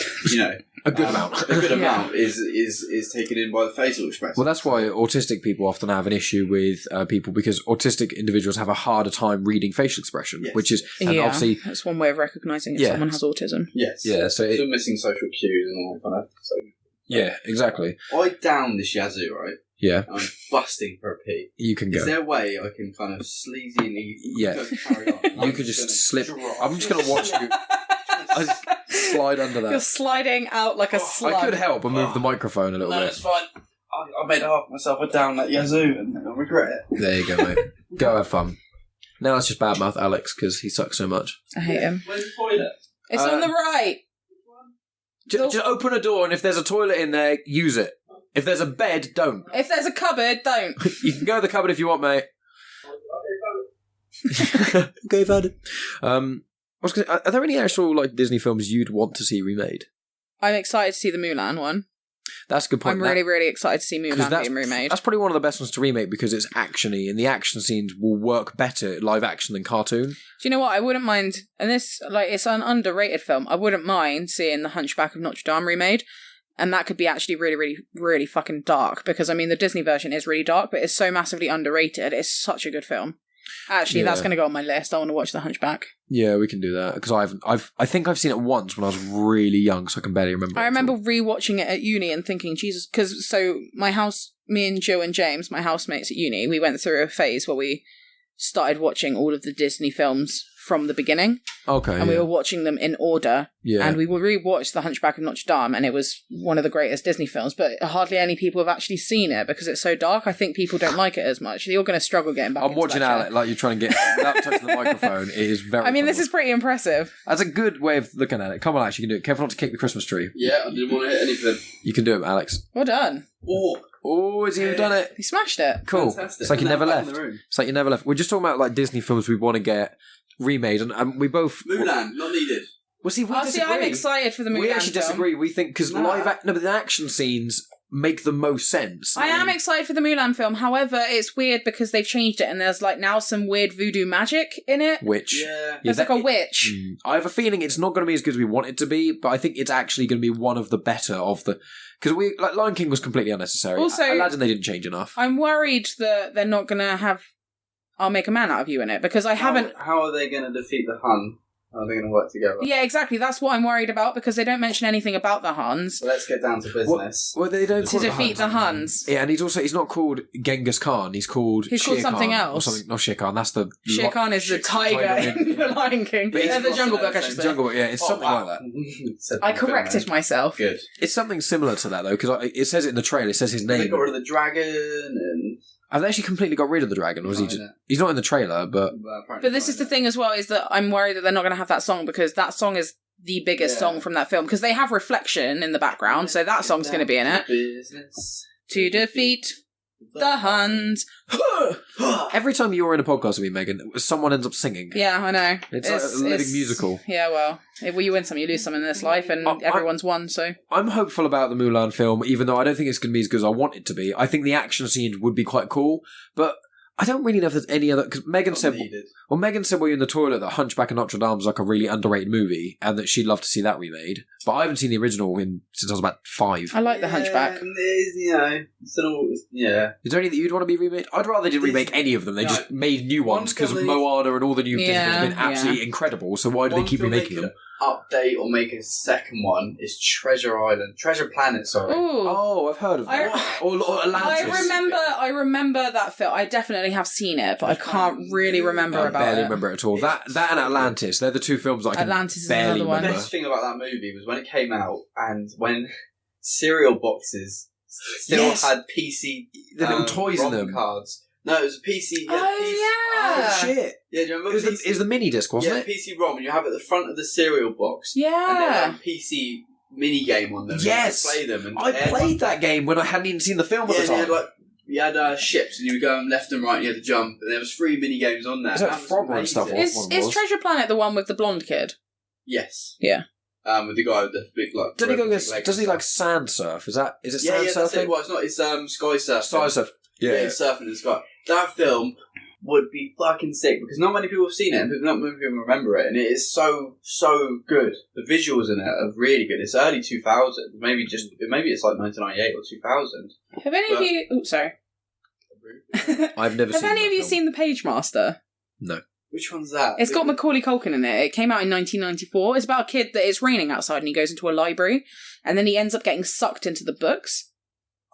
S1: a good amount.
S4: A good amount is taken in by the facial expression.
S1: Well, that's why autistic people often have an issue with people, because autistic individuals have a harder time reading facial expression, which is, and obviously...
S3: that's one way of recognising if someone has autism.
S4: Yes.
S1: Yeah, so...
S4: Still missing social cues and all that kind of stuff.
S1: Yeah, exactly.
S4: I down this Yazoo, right?
S1: Yeah.
S4: I'm busting for a pee.
S1: You can go.
S4: Is there a way I can kind of sleazily
S1: carry on? You could just slip. I'm just going to watch you slide under that.
S3: You're sliding out like a slug.
S1: I could help and move the microphone a little bit.
S4: No, it's fine. I made it half myself. I down that Yazoo and I regret it.
S1: There you go, mate. Go have fun. Now let's just badmouth Alex because he sucks so much.
S3: I hate him.
S4: Where's the toilet?
S3: It's on the right.
S1: Just open a door, and if there's a toilet in there, use it. If there's a bed, don't.
S3: If there's a cupboard, don't.
S1: You can go to the cupboard if you want, mate. Okay, found it. Are there any actual Disney films you'd want to see remade?
S3: I'm excited to see the Mulan one.
S1: That's a good point.
S3: I'm really excited to see Mulan being remade.
S1: That's probably one of the best ones to remake because it's actiony, and the action scenes will work better live action than cartoon.
S3: Do you know what? I wouldn't mind, and this it's an underrated film. I wouldn't mind seeing The Hunchback of Notre Dame remade, and that could be actually really fucking dark because the Disney version is really dark, but it's so massively underrated. It's such a good film. Actually, that's going to go on my list. I want to watch The Hunchback.
S1: Yeah, we can do that because I think I've seen it once when I was really young, so I can barely remember.
S3: I remember rewatching it at uni and thinking, Jesus, because me and Jill and James, my housemates at uni, we went through a phase where we started watching all of the Disney films from the beginning.
S1: Okay.
S3: And we were watching them in order.
S1: Yeah.
S3: And we rewatched The Hunchback of Notre Dame, and it was one of the greatest Disney films, but hardly any people have actually seen it because it's so dark. I think people don't like it as much. You're going to struggle getting back.
S1: I'm watching Alec like you're trying to get without touching the microphone. It is very.
S3: This is pretty impressive.
S1: That's a good way of looking at it. Come on, Alex, you can do it. Careful not to kick the Christmas tree.
S4: Yeah, I didn't want to hit anything.
S1: You can do it, Alex.
S3: Well done.
S1: Oh, has he done it?
S3: He smashed it.
S1: Cool.
S4: Fantastic.
S1: It's like you never left. It's like you never left. We're just talking about Disney films we want to get remade, and we both
S4: Mulan, not needed.
S1: Well, see, we disagree.
S3: I'm excited for the Mulan
S1: We actually disagree. We think because the action scenes make the most sense.
S3: I am excited for the Mulan film. However, it's weird because they've changed it, and there's now some weird voodoo magic in it.
S1: Witch.
S3: There's a witch.
S1: I have a feeling it's not going to be as good as we want it to be, but I think it's actually going to be one of the better of the. Because Lion King was completely unnecessary. Also, Aladdin they didn't change enough.
S3: I'm worried that they're not going to have I'll Make a Man Out of You in it because I haven't.
S4: How are they going to defeat the Hun? How are they going to work together?
S3: Yeah, exactly. That's what I'm worried about because they don't mention anything about the Huns.
S4: So let's get down to business.
S1: Well, they don't
S3: to defeat the Huns.
S1: Yeah, and he's not called Genghis Khan. He's called
S3: something else.
S1: Or something. Not Shere Khan. That's the
S3: Shere Khan is the tiger in the Lion King. The Jungle Book, I should say.
S1: Jungle Book. Yeah, it's something like that.
S3: I corrected myself.
S4: Good.
S1: It's something similar to that though because it says it in the trailer. It says his name.
S4: They got rid of the dragon and.
S1: Have they actually completely got rid of the dragon, or is he just... He's not in the trailer, but...
S3: But this is the thing as well, is that I'm worried that they're not going to have that song, because that song is the biggest song from that film, because they have Reflection in the background, so that song's going to be in it. Business. To defeat the Huns.
S1: Every time you're in a podcast with me, Megan, someone ends up singing.
S3: Yeah, I know.
S1: It's like a living musical.
S3: Yeah, well, you win some, you lose some in this life, and everyone's won, so...
S1: I'm hopeful about the Mulan film, even though I don't think it's going to be as good as I want it to be. I think the action scene would be quite cool, but I don't really know if there's any other... Because Megan said while you're in the toilet that Hunchback of Notre Dame is like a really underrated movie, and that she'd love to see that remade. But I haven't seen the original since I was about 5.
S3: I like the Hunchback.
S4: Is there
S1: anything that you'd want to be remade? I'd rather they didn't remake any of them. They just made new ones, because Moana and all the new things have been absolutely incredible, so why do they keep remaking them?
S4: Update or make a second one is Treasure Planet, sorry.
S3: Ooh.
S1: Oh, I've heard of that. Or Atlantis.
S3: I remember that film. I definitely have seen it, but I can't really remember about it.
S1: I barely remember it at all. That and Atlantis, they're the two films that I can barely remember.
S4: The best thing about that movie was when it came out, and when cereal boxes still had PC
S1: the little toys in them.
S4: Cards. No, it was a PC.
S3: Yeah.
S1: Oh, shit.
S4: Yeah, do you remember?
S1: It was the mini disc, wasn't it?
S4: PC-ROM, and you have it at the front of the cereal box.
S3: Yeah.
S4: And then a PC mini game on them.
S1: Yes.
S4: And you could play them.
S1: I played that game when I hadn't even seen the film at the time.
S4: You had ships, and you were going left and right, and you had to jump, and there was 3 mini games on there.
S1: Is that Frogger and stuff?
S3: Is Treasure Planet the one with the blonde kid?
S4: Yes.
S3: Yeah.
S4: With the guy with the big
S1: Does he like sand surf? Is it sand surfing?
S4: That's it. Well, it's not. It's sky surf.
S1: Sky surf. Yeah.
S4: It's surfing in the sky. That film would be fucking sick, because not many people have seen it, and not many people remember it, and it is so good. The visuals in it are really good. It's early 2000, maybe it's like 1998 or 2000.
S3: Have any of you? Oh, sorry.
S1: I've never seen.
S3: Have any of you seen The Page Master?
S1: No.
S4: Which one's that?
S3: It's got Macaulay Culkin in it. It came out in 1994. It's about a kid that it's raining outside, and he goes into a library, and then he ends up getting sucked into the books.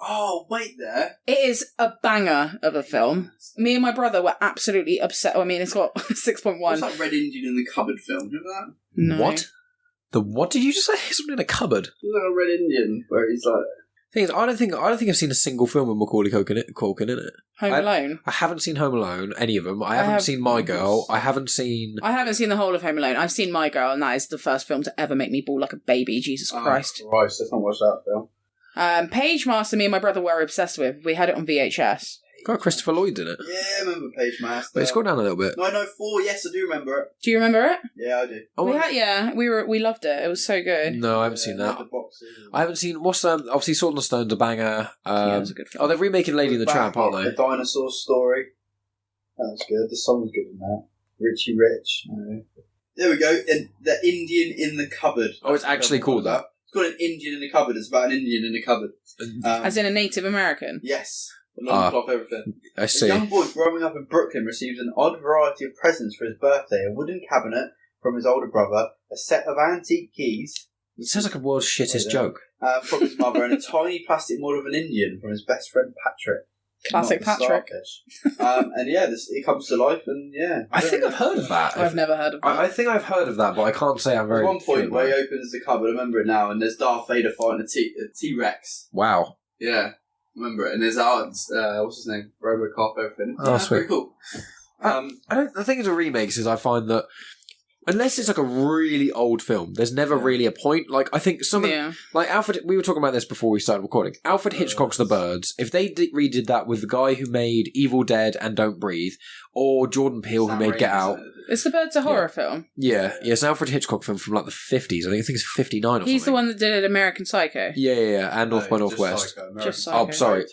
S4: Oh, wait there.
S3: It is a banger of a film. Me and my brother were absolutely upset. I mean, it's got 6.1.
S4: What's that Red Indian in the Cupboard film? Remember that?
S3: No.
S1: What? What did you just say? Something in a cupboard?
S4: It's like a Red Indian, where he's like...
S1: Thing is, I don't think I've seen a single film with Macaulay Culkin in it.
S3: Home Alone?
S1: I haven't seen Home Alone, any of them. I haven't seen My Girl. I haven't seen
S3: the whole of Home Alone. I've seen My Girl, and that is the first film to ever make me bawl like a baby. Jesus Christ.
S4: Christ, let's not watch that film.
S3: Page Master, me and my brother were obsessed with. We had it on VHS.
S1: Got Christopher Lloyd in it.
S4: Yeah, I remember Page Master.
S1: Wait, scroll down a little bit.
S4: 904, yes, I do remember it.
S3: Do you remember it?
S4: Yeah, I do.
S3: We loved it. It was so good.
S1: No, I haven't seen that. I haven't seen, obviously Sword in the Stone's a banger.
S3: Yeah, it was a good film.
S1: Oh, they're remaking Lady and the Tramp, aren't they?
S4: The dinosaur story. That was good. The song was good in that. Richie Rich. There we go. The Indian in the Cupboard.
S1: Oh, it's actually called that?
S4: It's called An Indian in the Cupboard. It's about an Indian in the cupboard.
S3: As in a Native American?
S4: Yes. Long cloth, everything.
S1: I see.
S4: A young boy growing up in Brooklyn receives an odd variety of presents for his birthday: a wooden cabinet from his older brother, a set of antique keys.
S1: It sounds like a world's shittest joke.
S4: From his mother, and a tiny plastic model of an Indian from his best friend Patrick.
S3: Classic Patrick.
S4: And it comes to life, and
S1: I think I've heard of that.
S3: I've never heard of that.
S1: I think I've heard of that, but I can't say I'm very...
S4: There's one point where he opens the cupboard, I remember it now, and there's Darth Vader fighting a T-Rex.
S1: Wow.
S4: Yeah, remember it. And there's what's his name? Robocop, everything.
S1: Oh, sweet.
S4: Very cool.
S1: The thing is with remakes is I find that unless it's like a really old film, there's never really a point. Like, I think like Alfred, we were talking about this before we started recording. Alfred Hitchcock's The Birds, if they redid that with the guy who made Evil Dead and Don't Breathe, or Jordan Peele who made Get Out.
S3: Is The Birds a horror film?
S1: Yeah. It's an Alfred Hitchcock film from like the 50s. I think it's 59 or something.
S3: He's the one that did American Psycho.
S1: Yeah. And North by Northwest.
S3: Just Psycho.
S1: Oh, sorry.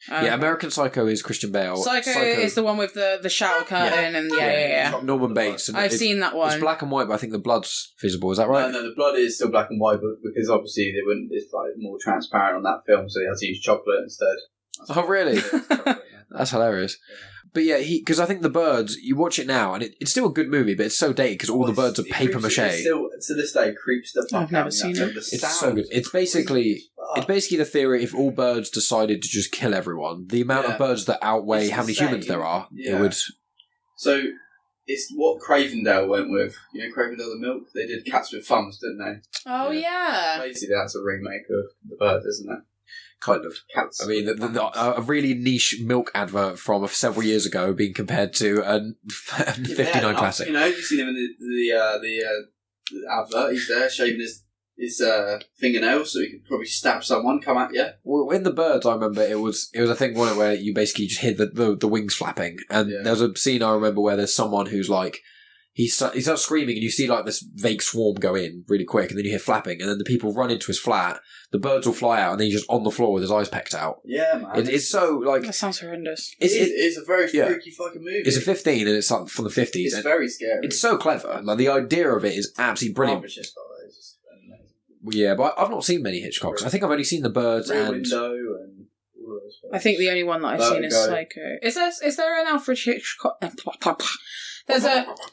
S1: American Psycho is Christian Bale.
S3: Psycho is the one with the shower curtain and
S1: Norman Bates. And
S3: I've seen that one.
S1: It's black and white, but I think the blood's visible. Is that right?
S4: No, the blood is still black and white, but because obviously it's like more transparent on that film, so they had to use chocolate instead.
S1: Oh, really? That's hilarious. But yeah, because I think The Birds, you watch it now, and it's still a good movie, but it's so dated because all the birds are paper mache.
S4: It still, to this day, creeps the fuck out.
S3: I've never seen it.
S1: It's so good. It's basically the theory: if all birds decided to just kill everyone, the amount of birds that outweigh how many humans there are, it would.
S4: So it's what Cravendale went with. You know, Cravendale the Milk. They did Cats with Thumbs, didn't they?
S3: Oh yeah.
S4: Basically, that's a remake of The Birds, isn't it?
S5: Kind of.
S4: Cats.
S5: I mean, a really niche milk advert from several years ago being compared to a 59 classic.
S4: You know, you've seen him in the advert. He's there shaving his fingernails so he could probably stab someone, come at you.
S5: Well, in The Birds, I remember it was a thing where you basically just hear the wings flapping. And there's a scene I remember where there's someone who's like, he starts screaming and you see like this vague swarm go in really quick and then you hear flapping and then the people run into his flat, the birds will fly out and then he's just on the floor with his eyes pecked out.
S4: Yeah, man.
S5: It's so like...
S3: That sounds horrendous.
S4: It's a very freaky fucking movie.
S5: It's a 15 and it's like from the 50s.
S4: It's very scary.
S5: It's so clever. Like the idea of it is absolutely brilliant.
S4: Alfred Hitchcock, is just amazing.
S5: Yeah, but I've not seen many Hitchcocks. I think I've only seen The Birds
S4: Rear
S5: and...
S4: Window and all of those films.
S3: I think the only one that I've seen is Psycho. Is there an Alfred Hitchcock? There's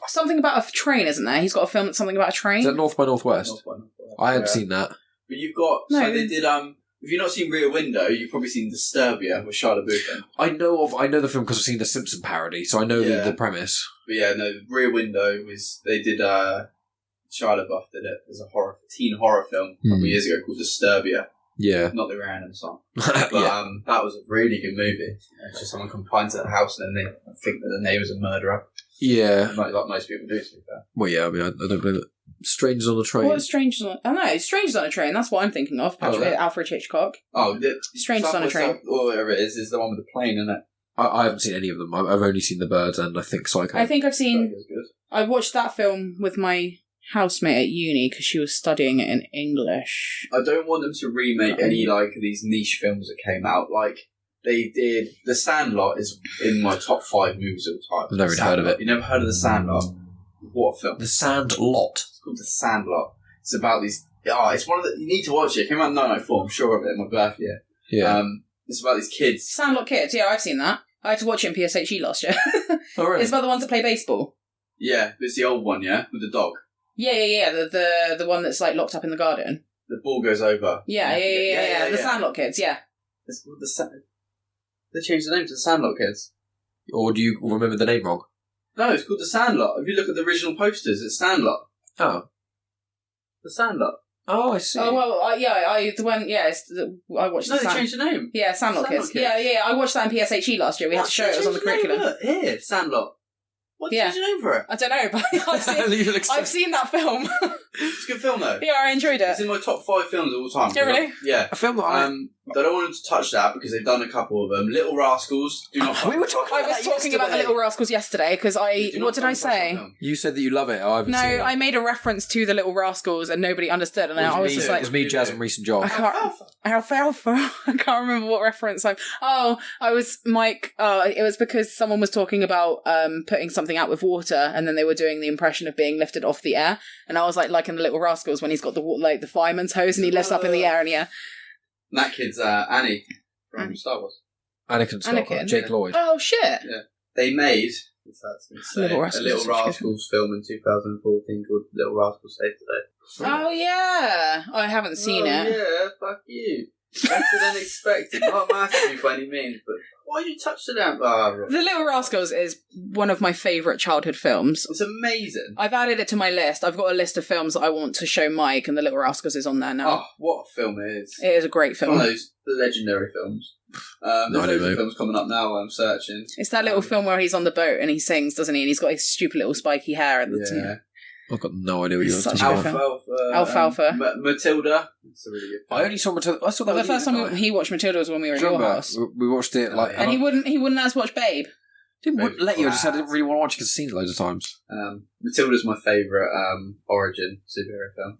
S3: something about a train, isn't there? He's got a film that's something about a train.
S5: Is that North by Northwest?
S4: North by Northwest.
S5: I hadn't seen that.
S4: But you've got...
S3: No,
S4: so they did... if you've not seen Rear Window, you've probably seen Disturbia with Shia LaBeouf in.
S5: I know the film because I've seen the Simpson parody, so I know the premise.
S4: But yeah, no, Rear Window was... They did... Shia LaBeouf did it. There's a teen horror film a couple of years ago called Disturbia.
S5: Yeah.
S4: Not the Random song. But that was a really good movie. It's just someone combined to the house and then they think that the neighbour's a murderer.
S5: Yeah.
S4: Like most people do, to be fair.
S5: Well, yeah, I mean, I don't know that. Strangers on a Train.
S3: What is Strangers on... I don't know, Strangers on a Train, that's what I'm thinking of. Alfred Hitchcock.
S4: Oh,
S3: Strangers on a Train.
S4: Or whatever it is the one with the plane, isn't it?
S5: I haven't seen any of them. I've only seen The Birds and I think Psycho.
S3: I think I've seen...
S4: Good.
S3: I watched that film with my housemate at uni because she was studying it in English.
S4: I don't want them to remake any like these niche films that came out. Like they did. The Sandlot is in my top 5 movies of all time.
S5: I've never heard of it.
S4: You never heard of The Sandlot? What a film!
S5: The Sandlot.
S4: It's called The Sandlot. It's about these. It's one of the. You need to watch it. It came out in 1994. I'm sure of it. My birthday.
S5: Yeah.
S4: It's about these kids.
S3: Sandlot Kids. Yeah, I've seen that. I had to watch it in PSHE last year.
S5: Oh really?
S3: It's about the ones that play baseball.
S4: Yeah, it's the old one. Yeah, with the dog.
S3: Yeah. The one that's like locked up in the garden.
S4: The ball goes over.
S3: Yeah. The Sandlot Kids. Yeah.
S4: It's they changed the name to the Sandlot Kids.
S5: Or do you remember the name wrong?
S4: No, it's called The Sandlot. If you look at the original posters, it's Sandlot.
S5: Oh.
S4: The Sandlot.
S5: Oh, I see.
S3: Oh well, I watched
S4: No, they changed the name.
S3: Yeah, Sandlot Kids.
S4: Kids.
S3: Yeah. I watched that in PSHE last year. We had to show it was on the curriculum.
S4: Here, Sandlot. What did you change the name for it?
S3: I don't know, but I've seen that film.
S4: It's a good film though.
S3: Yeah, I enjoyed it.
S4: It's in my top 5 films of all time.
S3: Yeah, really?
S4: Yeah.
S5: A film that
S4: I don't want them to touch that because they've done a couple of them. Little Rascals. Do not.
S5: We were talking.
S3: I was talking about the Little Rascals yesterday because what did I say?
S5: You said that you love it. Oh, I haven't seen it.
S3: I made a reference to the Little Rascals and nobody understood, and I was just like,
S5: it was me, Jazz, and Reese and Joel.
S3: Alfalfa. I can't remember what reference I was Mike. It was because someone was talking about putting something out with water, and then they were doing the impression of being lifted off the air, and I was like in the Little Rascals when he's got the fireman's hose and he lifts up in the air, and
S4: And that kid's Annie from Star Wars.
S3: Anakin.
S5: Jake Lloyd.
S3: Oh shit!
S4: Yeah, they made
S3: Little Rascals.
S4: a Little Rascals film in 2014 called Little Rascals Save Today.
S3: Oh yeah, I haven't seen it.
S4: Yeah, fuck you. Better than expected. Not massively by any means, but why did you touch the damn bar?
S3: The Little Rascals is one of my favourite childhood films.
S4: It's amazing.
S3: I've added it to my list. I've got a list of films that I want to show Mike, and The Little Rascals is on there now.
S4: Oh, what a film it is.
S3: It is a great
S4: It's
S3: film.
S4: one of those legendary films. There's loads of films coming up now while I'm searching.
S3: It's that little film where he's on the boat and he sings, doesn't he? And he's got his stupid little spiky hair.
S4: Yeah.
S5: I've got no idea what you're
S3: Such
S5: talking
S3: a good
S5: about.
S3: film. Alfalfa.
S4: Matilda. It's a really good film.
S5: I only saw Matilda. I saw that
S3: The first time he watched Matilda was when we were in your house.
S5: We watched it like,
S3: And he wouldn't let us watch Babe.
S5: Wouldn't let you. I just said I didn't really want to watch it because I've seen it loads of times.
S4: Matilda's my favourite origin superhero film.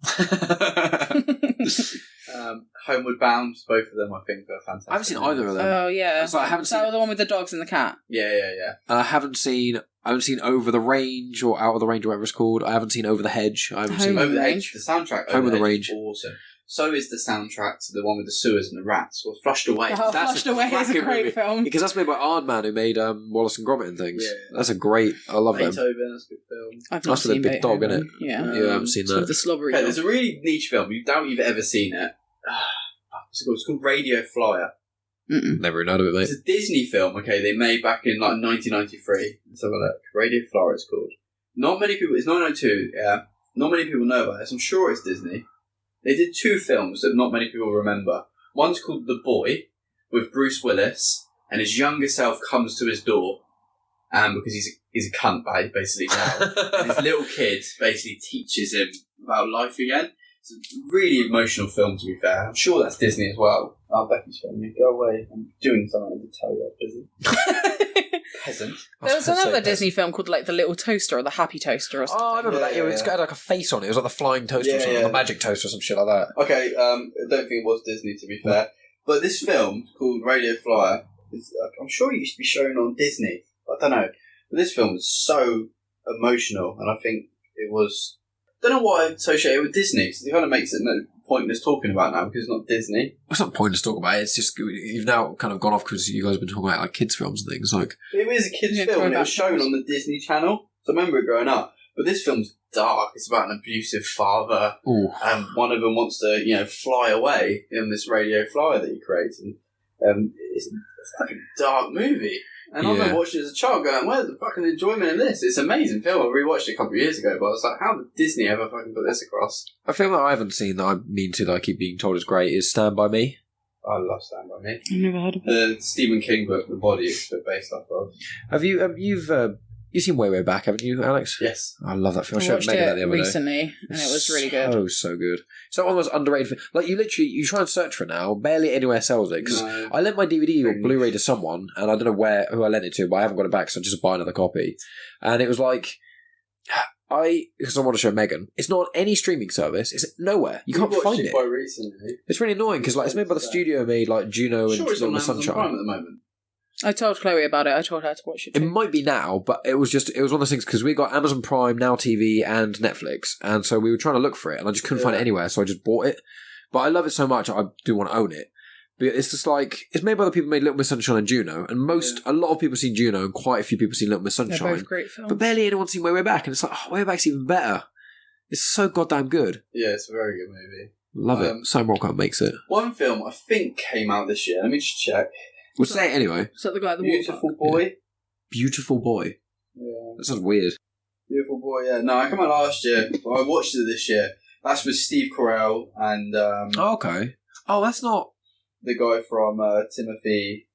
S4: Homeward Bound, both of them I think are fantastic.
S5: I haven't seen either of them.
S3: Oh yeah.
S5: So I haven't seen
S3: the one with the dogs and the cat.
S4: Yeah.
S5: I haven't seen Over the Range or Out of the Range or whatever it's called. I haven't seen Over the Hedge. I haven't seen
S4: Over the Hedge. The soundtrack
S5: Home of the Range
S4: is awesome. So is the soundtrack to the one with the sewers and the rats, or Flushed Away.
S3: Flushed Away is a great film.
S5: Because that's made by Aardman, who made Wallace and Gromit and things.
S4: Yeah.
S5: That's a great... I love them.
S4: Beethoven, that's a good film.
S3: I've not
S5: That's with
S3: seen
S5: a big dog,
S3: Beethoven.
S5: innit?
S3: Yeah.
S5: Yeah, I haven't seen that.
S3: With the slobbery
S4: Okay,
S3: dog.
S4: there's a really niche film. You doubt you've ever seen it. It's called Radio Flyer.
S3: Mm-mm.
S5: Never even heard of it, mate.
S4: It's a Disney film, okay, they made back in like 1993. Let's have a look. Radio Flyer it's called. Not many people, it's 1992, yeah. Not many people know about this. I'm sure it's Disney. They did 2 films that not many people remember. One's called The Boy, with Bruce Willis, and his younger self comes to his door, because he's a cunt, basically, now. And his little kid basically teaches him about life again. It's a really emotional film, to be fair. I'm sure that's Disney as well. Oh, Becky's phone me. Go away. I'm doing something to tell you I'm busy. Peasant.
S3: There was another Disney film called like The Little Toaster or The Happy Toaster or something.
S5: Oh, I remember that. It's got like a face on it. It was like the flying toaster or something, the magic toaster or some shit like that.
S4: Okay, I don't think it was Disney, to be fair. But this film, called Radio Flyer, I'm sure it used to be shown on Disney. I don't know. But this film was so emotional, and I think it was... I don't know why I associate it with Disney, because it kind of makes it pointless talking about now, because it's not Disney.
S5: It's not pointless talking about it, it's just, you've now kind of gone off because you guys have been talking about like kids' films and things. Like,
S4: it is a kids' film, and it was shown on the Disney Channel, so I remember it growing up. But this film's dark. It's about an abusive father, and one of them wants to, fly away in this radio flyer that he creates, and it's a fucking dark movie. And I remember watching it as a child going, where's the fucking enjoyment in this? It's an amazing film. I rewatched it a couple of years ago, but I was like, how did Disney ever fucking put this across?
S5: A film that I haven't seen that I mean to, that I keep being told is great, is Stand By Me.
S4: I love Stand By Me.
S3: I've never heard of it.
S4: The Stephen King book, The Body, is based off of.
S5: You've seen Way Back, haven't you, Alex?
S4: Yes.
S5: I love that film.
S3: I
S5: showed
S3: watched
S5: Megan that
S3: it
S5: the other
S3: recently, and it was really good.
S5: So good. It's not one of those underrated. Like, you try and search for it now, barely anywhere sells it. Because I lent my DVD or Blu-ray to someone, and I don't know who I lent it to, but I haven't got it back, so I just buy another copy. And it was like, because I want to show Megan, it's not on any streaming service. It's nowhere. You can't find it.
S4: Quite recently.
S5: It's really annoying because it's made by the studio made like Juno and
S4: It's on
S5: the
S4: Amazon
S5: Sunshine.
S4: Prime at the moment.
S3: I told Chloe about it. I told her to watch it
S5: It
S3: too.
S5: might be now, but it was one of those things because we got Amazon Prime, Now TV, and Netflix, and so we were trying to look for it, and I just couldn't find it anywhere, so I just bought it. But I love it so much, I do want to own it. But it's just like, it's made by the people who made Little Miss Sunshine and Juno, and a lot of people have seen Juno, and quite a few people have seen Little Miss Sunshine.
S3: They're both great films.
S5: But barely anyone's seen Way Back, and it's like, Way Back's even better. It's so goddamn good.
S4: Yeah, it's a very good movie.
S5: Love it. Sam Rockwell makes it.
S4: One film I think came out this year. Let me just check.
S5: We'll say it anyway.
S3: Is that the guy at the
S4: Beautiful
S3: water?
S4: Boy.
S5: Yeah. Beautiful Boy.
S4: Yeah.
S5: That sounds weird.
S4: Beautiful Boy, yeah. No, I came out last year. I watched it this year. That's with Steve Carell and
S5: Okay. Oh, that's not...
S4: the guy from Timothy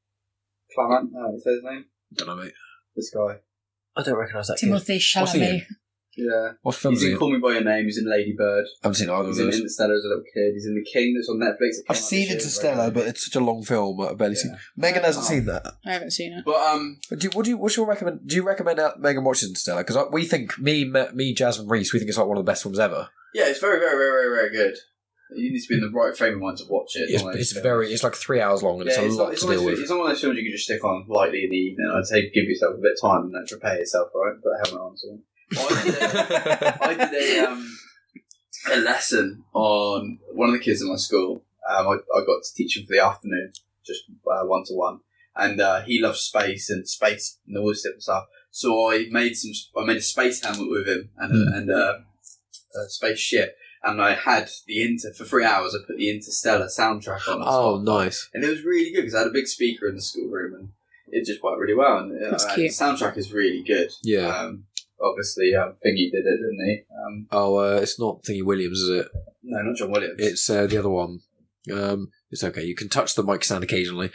S4: Clement. Is that his name?
S5: I don't know, mate.
S4: This guy.
S5: I don't recognise that
S3: Timothy
S5: What's he in?
S3: Chalamet.
S4: Yeah.
S5: What film
S4: He's
S5: is he
S4: in
S5: in?
S4: Call Me By Your Name. He's in Lady Bird.
S5: I haven't seen either of
S4: He's in
S5: those.
S4: Interstellar as a little kid. He's in The King that's on Netflix. It came
S5: I've
S4: out
S5: seen
S4: this year,
S5: Interstellar,
S4: very
S5: but
S4: good.
S5: it's such a long film. I've barely seen. Megan hasn't seen that.
S3: I haven't seen it.
S4: But
S5: What's your recommend? Do you recommend Megan watches Interstellar? Because we think me, Jasmine Reese, we think it's like one of the best films ever.
S4: yeah, it's very, very, very, very, very good. You need to be in the right frame of mind to watch it.
S5: It's like 3 hours long and it's a lot to deal with.
S4: It's not one of those films you can just stick on lightly in the evening. I'd say give yourself a bit of time and then prepare yourself, right? But I haven't answered. I did a lesson on one of the kids in my school. I got to teach him for the afternoon, just 1-to-1, and he loves space and all this different stuff. So I made a space helmet with him and a space ship, and I had for 3 hours. I put the Interstellar soundtrack on.
S5: Oh, nice!
S4: And it was really good because I had a big speaker in the schoolroom, and it just worked really well. And
S3: That's cute.
S4: The soundtrack is really good.
S5: Yeah.
S4: Obviously, Thingy did it, didn't he?
S5: It's not Thingy Williams, is it?
S4: No, not John Williams.
S5: It's the other one. It's okay. You can touch the mic stand occasionally.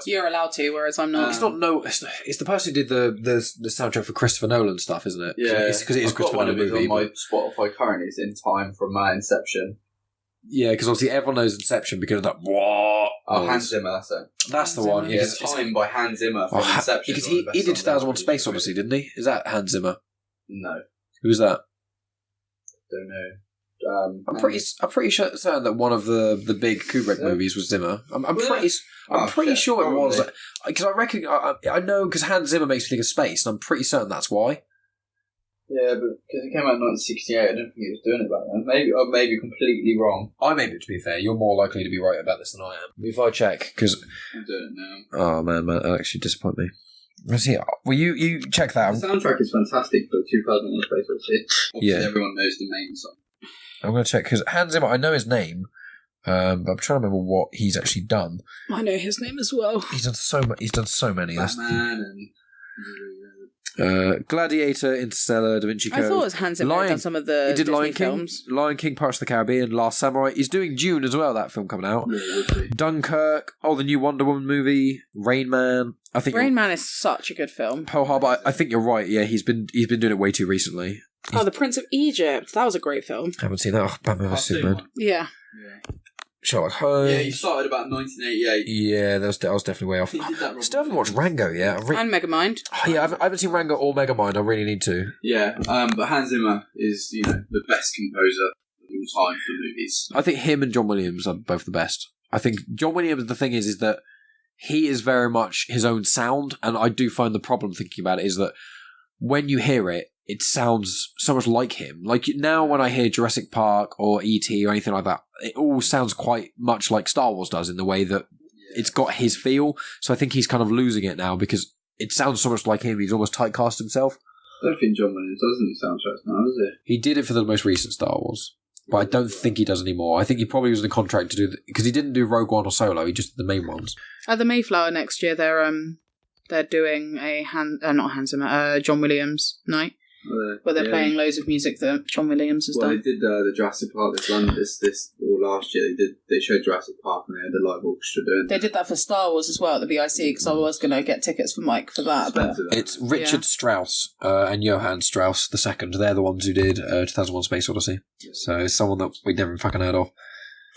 S3: You're allowed to, whereas I'm not.
S5: It's the person who did the soundtrack for Christopher Nolan stuff, isn't it?
S4: Yeah,
S5: because it is
S4: I've got
S5: Christopher
S4: one
S5: Nolan
S4: of his
S5: movie.
S4: on my Spotify currently. It's In Time from Inception.
S5: Yeah, because obviously everyone knows Inception because of that. What?
S4: Oh, Hans Zimmer, that's it.
S5: That's the one.
S4: Yeah, Time by Hans Zimmer from Inception.
S5: Because he did 2001: Space Odyssey, didn't he? Is that Hans Zimmer?
S4: No,
S5: Who's that?
S4: don't know.
S5: I'm pretty certain that one of the big Kubrick movies was Zimmer. I'm pretty sure it was because I reckon I know because Hans Zimmer makes me think of space, and I'm pretty certain that's why.
S4: Yeah, but because it came out in 1968, I don't think he was doing it back then. Maybe completely wrong.
S5: I may be, to be fair. You're more likely to be right about this than I am. If I check, because
S4: I'm doing it now.
S5: oh man, that actually disappoint me. Let's see. Well, you check that.
S4: The soundtrack is fantastic for 2001: Space Odyssey.
S5: Yeah,
S4: everyone knows the main song.
S5: I'm going to check because Hans Zimmer. I know his name, but I'm trying to remember what he's actually done.
S3: I know his name as well.
S5: He's done so much. He's done so many.
S4: Batman and
S5: Gladiator, Interstellar, Da Vinci Code.
S3: I thought it was Hans Zimmer had done some of the
S5: He did
S3: Disney
S5: Lion King,
S3: films.
S5: Lion King, Pirates of the Caribbean, Last Samurai. He's doing Dune as well. That film coming out. Dunkirk. Oh, the new Wonder Woman movie. Rain Man. I think
S3: Rain Man is such a good film.
S5: Pearl Harbor. I think you're right. Yeah, he's been doing it way too recently.
S3: Oh, The Prince of Egypt. That was a great film.
S5: I haven't seen that. Oh, Batman vs Superman.
S3: Yeah.
S5: Sherlock Holmes.
S4: Yeah, he started about 1988.
S5: Yeah, I was definitely way off.
S4: He did that
S5: Still haven't watched Rango yet.
S3: And Megamind.
S5: Oh, yeah, I haven't seen Rango or Megamind. I really need to.
S4: Yeah, but Hans Zimmer is, the best composer of all time for movies.
S5: I think him and John Williams are both the best. I think John Williams, the thing is that he is very much his own sound, and I do find the problem thinking about it is that when you hear it, it sounds so much like him. Like now when I hear Jurassic Park or E.T. or anything like that, it all sounds quite much like Star Wars does in the way that it's got his feel. So I think he's kind of losing it now because it sounds so much like him. He's almost typecast himself.
S4: I don't think John Williams does any soundtracks now, does he?
S5: He did it for the most recent Star Wars. But I don't think he does anymore. I think he probably was in a contract to do because he didn't do Rogue One or Solo. He just did the main ones.
S3: At the Mayflower next year, they're doing a not Hans Zimmer, John Williams night. Where they're playing loads of music that John Williams has done.
S4: They did the Jurassic Park last year. They showed Jurassic Park and they had the live orchestra doing.
S3: They did that for Star Wars as well at the VIC because I was going to get tickets for Mike for that. But
S5: it's Richard Strauss and Johann Strauss II. They're the ones who did 2001: Space Odyssey. So it's someone that we'd never fucking heard of.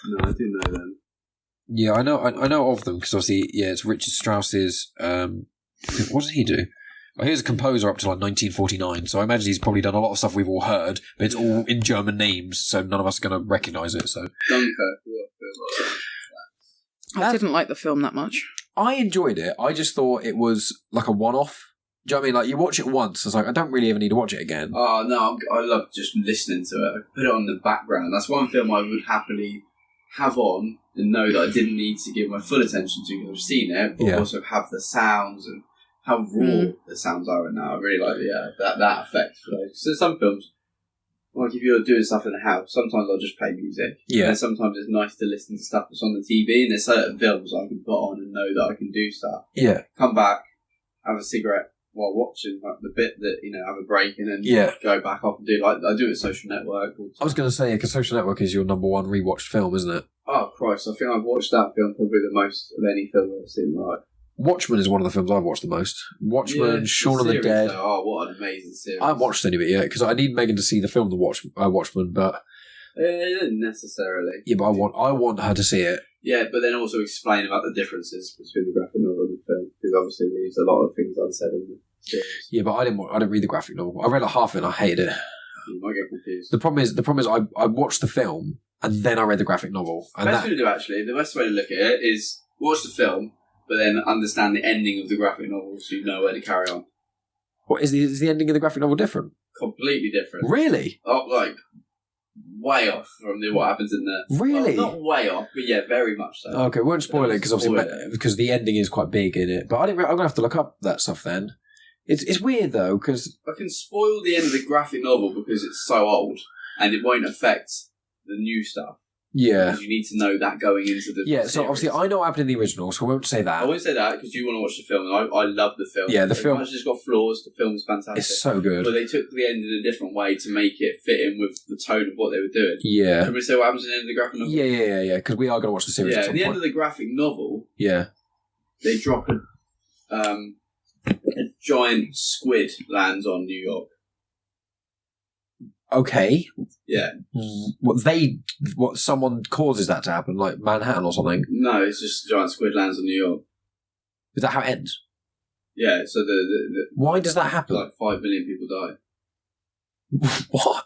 S4: No, I do know them.
S5: Yeah, I know of them because obviously, it's Richard Strauss's. What did he do? Well, he was a composer up to 1949, so I imagine he's probably done a lot of stuff we've all heard, but it's all in German names, so none of us are going to recognise it. So
S4: Dunkirk.
S3: I didn't like the film that much.
S5: I enjoyed it. I just thought it was like a one-off. Do you know what I mean? Like, you watch it once, it's like, I don't really ever need to watch it again.
S4: Oh, no, I love just listening to it. I put it on the background. That's one film I would happily have on and know that I didn't need to give my full attention to because I've seen it, but also have the sounds and how raw the sounds are in that. I really like that effect for those. So some films, like if you're doing stuff in the house, sometimes I'll just play music.
S5: Yeah.
S4: And sometimes it's nice to listen to stuff that's on the TV, and there's certain films I can put on and know that I can do stuff.
S5: Yeah.
S4: Come back, have a cigarette while watching like the bit that, have a break and then go back off and do like I do it at Social Network.
S5: I was going to say, because Social Network is your number one rewatched film, isn't it?
S4: Oh, Christ. I think I've watched that film probably the most of any film I've seen in my life.
S5: Watchmen is one of the films I've watched the most. Watchmen, Shaun of the Dead.
S4: Oh, what an amazing series.
S5: I haven't watched any of it yet, because I need Megan to see the film, Watchmen, but...
S4: Not necessarily.
S5: Yeah, but I want her to see it.
S4: Yeah, but then also explain about the differences between the graphic novel and the film, because obviously there's a lot of things unsaid in the series.
S5: Yeah, but I didn't read the graphic novel. I read like half of it and I hated it.
S4: You might get confused.
S5: The problem is I watched the film and then I read the graphic novel. And
S4: the best way to look at it is watch the film, but then understand the ending of the graphic novel so you know where to carry on.
S5: What, is the ending of the graphic novel different?
S4: Completely different.
S5: Really?
S4: Oh, like, way off from what happens in there.
S5: Really?
S4: Well, not way off, but yeah, very much so.
S5: Okay, we won't spoil it, because obviously, because the ending is quite big in it. But I'm going to have to look up that stuff then. It's weird, though, because...
S4: I can spoil the end of the graphic novel because it's so old, and it won't affect the new stuff.
S5: Yeah.
S4: Because you need to know that going into the
S5: Yeah,
S4: series.
S5: so obviously I know what happened in the original, so I won't say that.
S4: I won't say that because you want to watch the film, and I love the film.
S5: Yeah, the film...
S4: It's just got flaws, the film is fantastic.
S5: It's so good.
S4: But they took the end in a different way to make it fit in with the tone of what they were doing.
S5: Yeah.
S4: Can we say what happens at the end of the graphic novel?
S5: Yeah, because we are going to watch the series at some
S4: at the
S5: point.
S4: end of the graphic novel, they drop a giant squid lands on New York.
S5: Okay.
S4: Yeah.
S5: What someone causes that to happen, like Manhattan or something?
S4: No, it's just a giant squid lands on New York.
S5: Is that how it ends?
S4: Yeah, so the
S5: why does that happen?
S4: Like 5 million people die.
S5: What?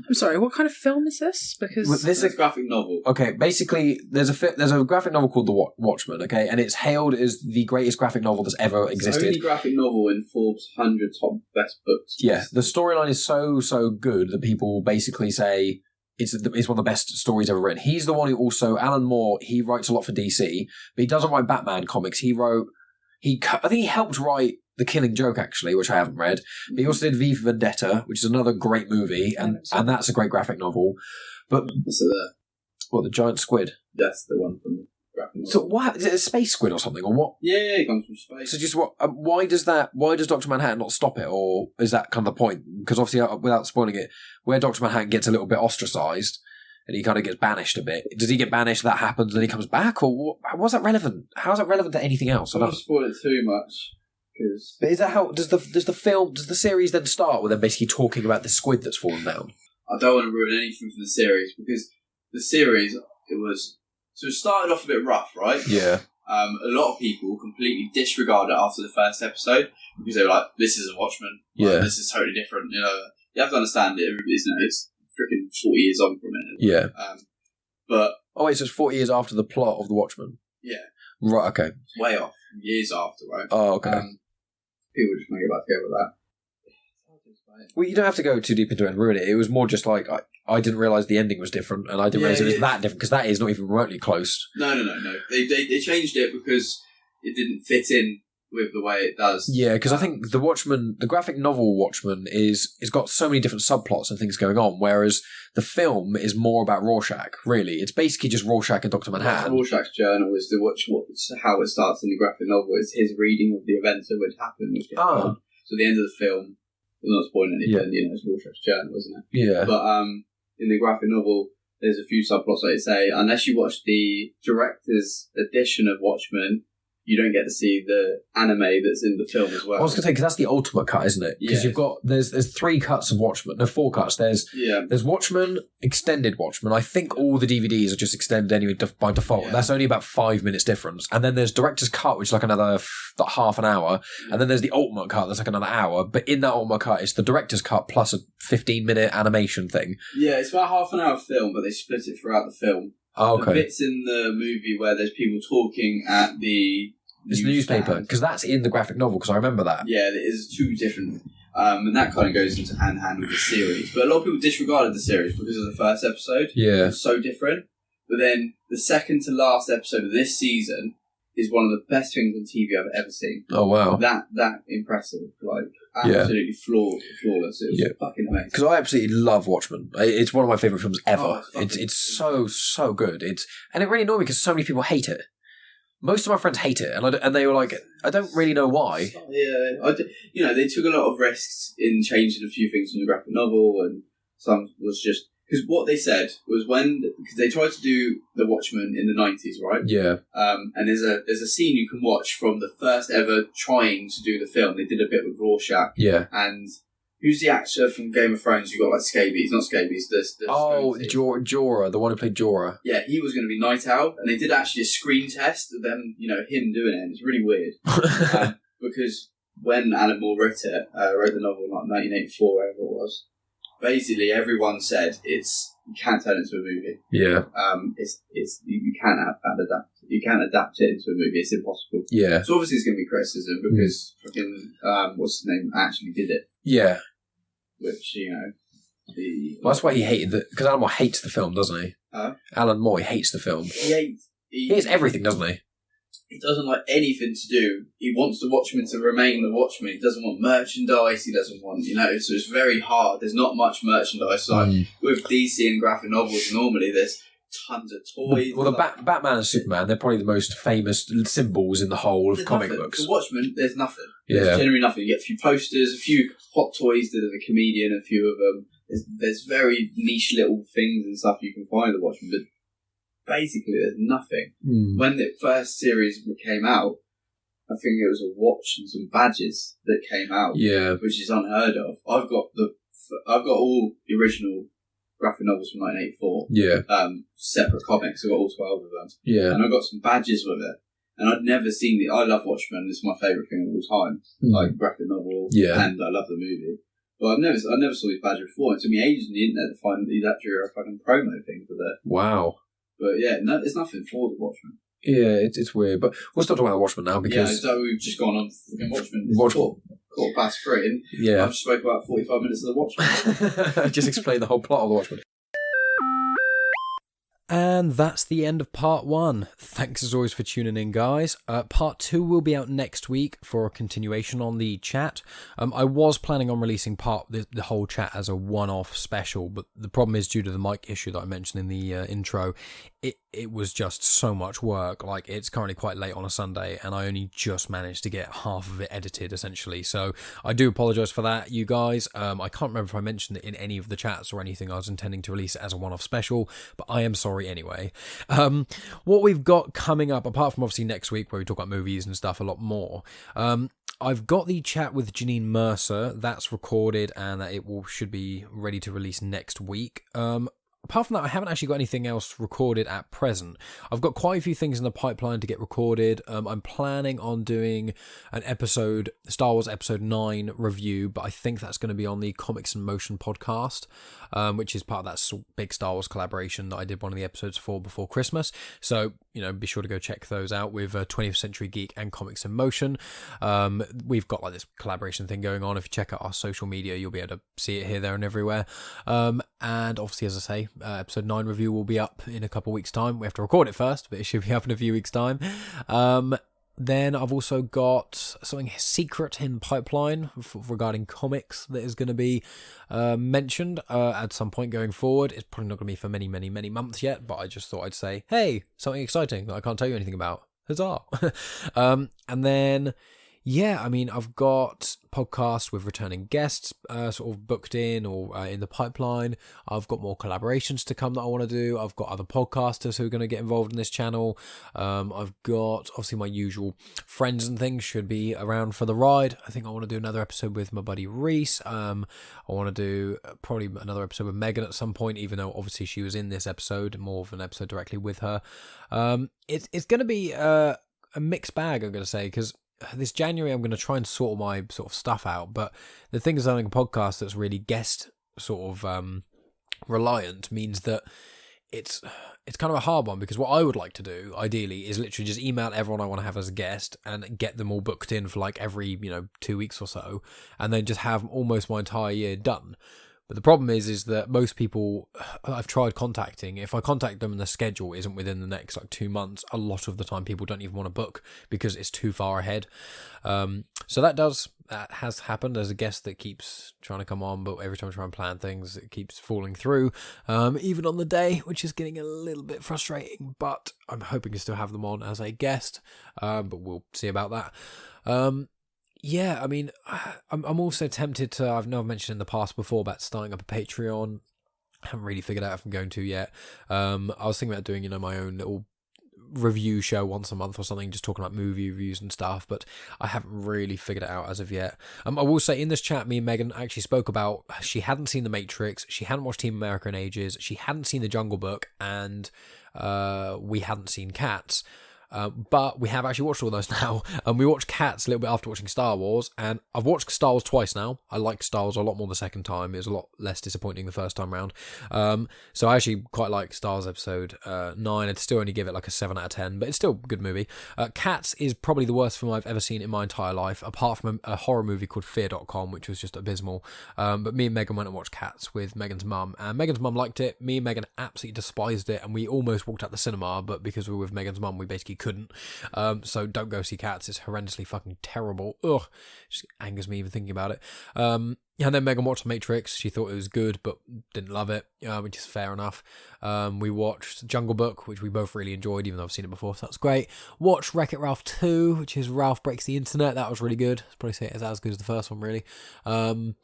S3: I'm sorry, what kind of film is this? Because
S4: this is a graphic novel.
S5: Okay, basically, there's a graphic novel called The Watchmen, okay, and it's hailed as the greatest graphic novel that's ever existed.
S4: It's the only graphic novel in Forbes 100 top best books.
S5: Yeah, the storyline is so good that people basically say it's one of the best stories ever written. He's the one who also, Alan Moore, he writes a lot for DC, but he doesn't write Batman comics. I think he helped write The Killing Joke, actually, which I haven't read. But he also did V for Vendetta, which is another great movie, and that's a great graphic novel. But
S4: what's it there?
S5: What, the giant squid?
S4: That's the one from the graphic novel.
S5: So what? Is it a space squid or something, or what?
S4: Yeah, it comes from space.
S5: So just what? Why does Dr. Manhattan not stop it, or is that kind of the point? Because obviously, without spoiling it, where Dr. Manhattan gets a little bit ostracized and he kind of gets banished a bit. Does he get banished? That happens, and he comes back, or what's that relevant? How is that relevant to anything else?
S4: I don't spoil it too much.
S5: But is that how does the series then start with them basically talking about the squid that's fallen down?
S4: I don't want to ruin anything from the series because the series it started off a bit rough, right?
S5: Yeah.
S4: A lot of people completely disregarded it after the first episode because they were like, "This is a Watchmen.
S5: Yeah,
S4: this is totally different." You have to understand it. It's freaking 40 years on from it.
S5: Yeah.
S4: But
S5: so it's 40 years after the plot of the Watchmen.
S4: Yeah.
S5: Right. Okay.
S4: Way off. Years after, right?
S5: Oh, okay.
S4: People just make it back together with that.
S5: Well, you don't have to go too deep into it and ruin it. It was more just like I didn't realise the ending was different, and I didn't realise it was that different because that is not even remotely close.
S4: No. They changed it because it didn't fit in with the way it does.
S5: Yeah, because I think the Watchmen, the graphic novel Watchmen, is got so many different subplots and things going on, whereas the film is more about Rorschach. Really, it's basically just Rorschach and Dr. Manhattan.
S4: Rorschach's journal is how it starts in the graphic novel. It's his reading of the events that would happen. So at the end of the film, I'm not spoiling anything. Yeah. It's Rorschach's journal, isn't it? Yeah. But in the graphic novel, there's a few subplots like say, unless you watch the director's edition of Watchmen, you don't get to see the anime that's in the film as well.
S5: I was going to say, because that's the ultimate cut, isn't it? Because you've got, there's 3 cuts of Watchmen. No, 4 cuts. There's Watchmen, extended Watchmen. I think all the DVDs are just extended anyway by default. Yeah. That's only about 5 minutes difference. And then there's director's cut, which is like another half an hour. Yeah. And then there's the ultimate cut, that's like another hour. But in that ultimate cut, it's the director's cut plus a 15-minute animation thing.
S4: Yeah, it's about half an hour film, but they split it throughout the film.
S5: Oh, okay.
S4: The bits in the movie where there's people talking at the
S5: newspaper, because that's in the graphic novel, because I remember that.
S4: Yeah, it is 2 different, and that kind of goes into hand-in-hand with the series. But a lot of people disregarded the series because of the first episode. Yeah. It was so different. But then the second to last episode of this season is one of the best things on TV I've ever seen.
S5: Oh, wow.
S4: That impressive. Absolutely flawless. It was fucking amazing.
S5: Because I absolutely love Watchmen. It's one of my favourite films ever. It's so good. And it really annoyed me because so many people hate it. Most of my friends hate it, and they were like, I don't really know why.
S4: Yeah, they took a lot of risks in changing a few things from the graphic novel, and some was just because what they said was because they tried to do the Watchmen in the 90s, right?
S5: Yeah.
S4: And there's a scene you can watch from the first ever trying to do the film. They did a bit with Rorschach.
S5: Yeah.
S4: And who's the actor from Game of Thrones who got like scabies? Not scabies.
S5: Jorah, the one who played Jorah.
S4: Yeah, he was going to be Night Owl, and they did actually a screen test of them, him doing it. And it's really weird because when Alan Moore wrote the novel in like 1984, whatever it was, basically everyone said you can't turn it into a movie.
S5: Yeah.
S4: You can't adapt. You can't adapt it into a movie. It's impossible.
S5: Yeah.
S4: So obviously it's going to be criticism because fucking what's his name actually did it.
S5: Yeah.
S4: Which
S5: that's why he hated because Alan Moore hates the film, doesn't he? Alan Moore hates the film.
S4: He
S5: hates everything, doesn't he?
S4: He doesn't like anything to do. He wants the Watchmen to remain the Watchmen. He doesn't want merchandise. He doesn't want, so it's very hard. There's not much merchandise. Like with DC and graphic novels, normally there's tons of toys.
S5: Well, Batman and Superman, they're probably the most famous symbols in the whole of comic books.
S4: The Watchmen, there's nothing.
S5: Yeah.
S4: There's generally nothing. You get a few posters, a few hot toys that are the comedian, a few of them. There's very niche little things and stuff you can find in the Watchmen, but basically there's nothing. When the first series came out, I think it was a watch and some badges that came out, which is unheard of. I've got all the original graphic novels from 1984, separate comics. I've got all 12 of them, and I've got some badges with it. And I'd never seen I love Watchmen. It's my favourite thing of all time, like graphic novel, and I love the movie. But I never saw his badge before. It took me ages on the internet to find these actually a fucking promo thing for that.
S5: Wow.
S4: But yeah, there's nothing for the Watchmen.
S5: Yeah, it's weird. But we'll stop talking about Watchmen now because...
S4: Yeah, so we've just gone on to Watchmen. It's 3:15, and I've just spoke about 45 minutes of the Watchmen.
S5: Just explain the whole plot of the Watchmen.
S1: And that's the end of part 1. Thanks as always for tuning in, guys. Part 2 will be out next week for a continuation on the chat. I was planning on releasing the whole chat as a one-off special, but the problem is due to the mic issue that I mentioned in the intro, it was just so much work. Like, it's currently quite late on a Sunday, and I only just managed to get half of it edited, essentially. So I do apologise for that, you guys. I can't remember if I mentioned it in any of the chats or anything. I was intending to release it as a one-off special, but I am sorry anyway. What we've got coming up, apart from obviously next week where we talk about movies and stuff a lot more, I've got the chat with Janine Mercer. That's recorded, and that should be ready to release next week. Apart from that, I haven't actually got anything else recorded at present. I've got quite a few things in the pipeline to get recorded. I'm planning on doing an episode, Star Wars Episode 9 review, but I think that's going to be on the Comics in Motion podcast, which is part of that big Star Wars collaboration that I did one of the episodes for before Christmas. So, be sure to go check those out with 20th Century Geek and Comics in Motion. We've got like this collaboration thing going on. If you check out our social media, you'll be able to see it here, there, and everywhere. And obviously, as I say, episode 9 review will be up in a couple of weeks' time. We have to record it first, but it should be up in a few weeks' time. Then I've also got something secret in pipeline regarding comics that is going to be mentioned at some point going forward. It's probably not going to be for many, many, many months yet, but I just thought I'd say, hey, something exciting that I can't tell you anything about. Huzzah! And then, yeah, I mean, I've got podcasts with returning guests sort of booked in or in the pipeline. I've got more collaborations to come that I want to do. I've got other podcasters who are going to get involved in this channel. I've got, obviously, my usual friends and things should be around for the ride. I think I want to do another episode with my buddy Reese. I want to do probably another episode with Megan at some point, even though obviously she was in this episode, more of an episode directly with her. It's going to be a mixed bag, I'm going to say, because this January I'm going to try and sort all my sort of stuff out, but the thing is, having a podcast that's really guest sort of reliant means that it's kind of a hard one, because what I would like to do ideally is literally just email everyone I want to have as a guest and get them all booked in for like every 2 weeks or so, and then just have almost my entire year done. But the problem is that most people I've tried contacting, if I contact them and the schedule isn't within the next 2 months, a lot of the time people don't even want to book because it's too far ahead. So that has happened. There's a guest that keeps trying to come on, but every time I try and plan things, it keeps falling through, even on the day, which is getting a little bit frustrating, but I'm hoping to still have them on as a guest, but we'll see about that. Yeah, I mean, I'm also tempted to, I've mentioned in the past before about starting up a Patreon. I haven't really figured out if I'm going to yet. I was thinking about doing, my own little review show once a month or something, just talking about movie reviews and stuff, but I haven't really figured it out as of yet. I will say, in this chat, me and Megan actually spoke about, she hadn't seen The Matrix, she hadn't watched Team America in ages, she hadn't seen The Jungle Book, and we hadn't seen Cats. But we have actually watched all those now, and we watched Cats a little bit after watching Star Wars, and I've watched Star Wars twice now. I liked Star Wars a lot more the second time. It was a lot less disappointing the first time round. So I actually quite like Star Wars Episode 9. I'd still only give it like a 7 out of 10, but it's still a good movie. Cats is probably the worst film I've ever seen in my entire life, apart from a horror movie called Fear.com, which was just abysmal. But me and Megan went and watched Cats with Megan's mum, and Megan's mum liked it. Me and Megan absolutely despised it, and we almost walked out the cinema, but because we were with Megan's mum, we basically couldn't. So don't go see Cats. It's horrendously fucking terrible. Ugh, just angers me even thinking about it. And then Megan watched The Matrix. She thought it was good, but didn't love it, which is fair enough. We watched Jungle Book, which we both really enjoyed, even though I've seen it before, so that's great. Watched Wreck-It Ralph 2, which is Ralph Breaks the Internet. That was really good. I'd probably say it's as good as the first one, really. And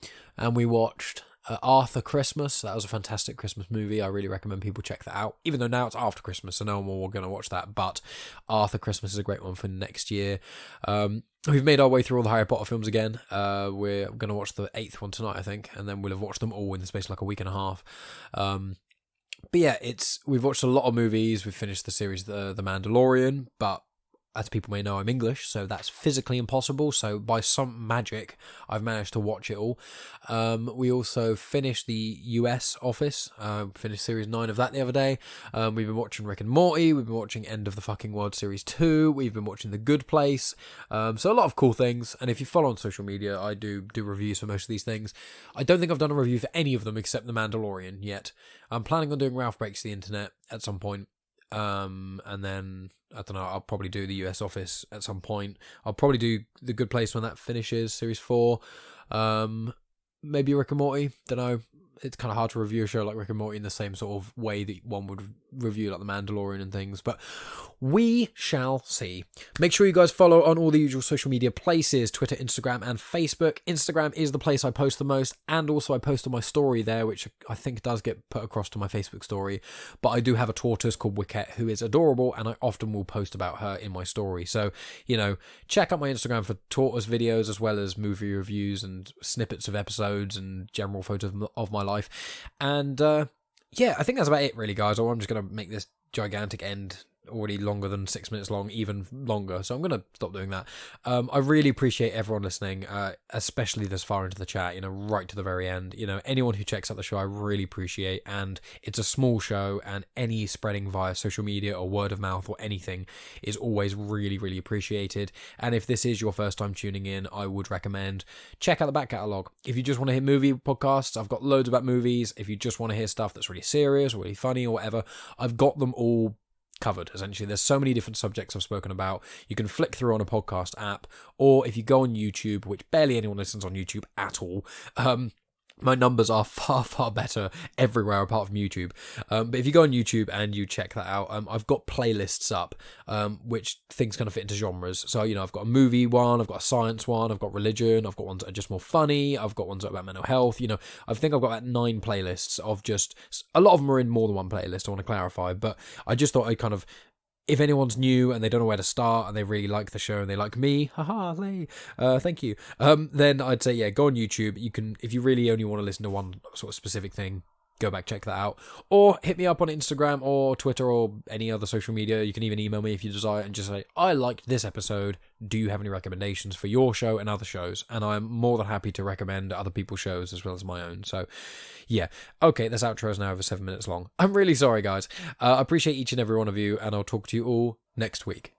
S1: we watched Arthur Christmas. That was a fantastic Christmas movie. I really recommend people check that out, even though now it's after Christmas, so no one will going to watch that, but Arthur Christmas is a great one for next year. We've made our way through all the Harry Potter films again. We're going to watch the 8th one tonight, I think, and then we'll have watched them all in the space of like a week and a half. But yeah, we've watched a lot of movies. We've finished the series The Mandalorian, but as people may know, I'm English, so that's physically impossible. So by some magic, I've managed to watch it all. We also finished the US Office, finished Series 9 of that the other day. We've been watching Rick and Morty. We've been watching End of the Fucking World Series 2. We've been watching The Good Place. So a lot of cool things. And if you follow on social media, I do reviews for most of these things. I don't think I've done a review for any of them except The Mandalorian yet. I'm planning on doing Ralph Breaks the Internet at some point. And then, I don't know, I'll probably do the US Office at some point. I'll probably do The Good Place when that finishes, Series 4. Maybe Rick and Morty, don't know. it's kind of hard to review a show like Rick and Morty in the same sort of way that one would review like The Mandalorian and things, but we shall see. Make sure you guys follow on all the usual social media places, Twitter, Instagram, and Facebook. Instagram is the place I post the most, and also I post on my story there, which I think does get put across to my Facebook story, but I do have a tortoise called Wicket who is adorable, and I often will post about her in my story. So, check out my Instagram for tortoise videos, as well as movie reviews and snippets of episodes and general photos of my life. And yeah, I think that's about it really, guys. Or I'm just going to make this gigantic end already longer than 6 minutes long, even longer, so I'm going to stop doing that. I really appreciate everyone listening, especially this far into the chat, right to the very end. Anyone who checks out the show, I really appreciate, and it's a small show, and any spreading via social media or word of mouth or anything is always really, really appreciated. And if this is your first time tuning in, I would recommend check out the back catalogue. If you just want to hear movie podcasts, I've got loads about movies. If you just want to hear stuff that's really serious or really funny or whatever, I've got them all covered. Essentially, there's so many different subjects I've spoken about. You can flick through on a podcast app, or if you go on YouTube, which barely anyone listens on YouTube at all, my numbers are far, far better everywhere apart from YouTube. But if you go on YouTube and you check that out, I've got playlists up, which things kind of fit into genres. So, I've got a movie one, I've got a science one, I've got religion, I've got ones that are just more funny, I've got ones that are about mental health. I think I've got about 9 playlists of just, a lot of them are in more than one playlist, I want to clarify, but I just thought I'd kind of, if anyone's new and they don't know where to start and they really like the show and they like me, thank you, then I'd say, yeah, go on YouTube. You can, if you really only want to listen to one sort of specific thing, go back, check that out. Or hit me up on Instagram or Twitter or any other social media. You can even email me if you desire and just say, I liked this episode. Do you have any recommendations for your show and other shows? And I'm more than happy to recommend other people's shows as well as my own. So, yeah. Okay, this outro is now over 7 minutes long. I'm really sorry, guys. I appreciate each and every one of you, and I'll talk to you all next week.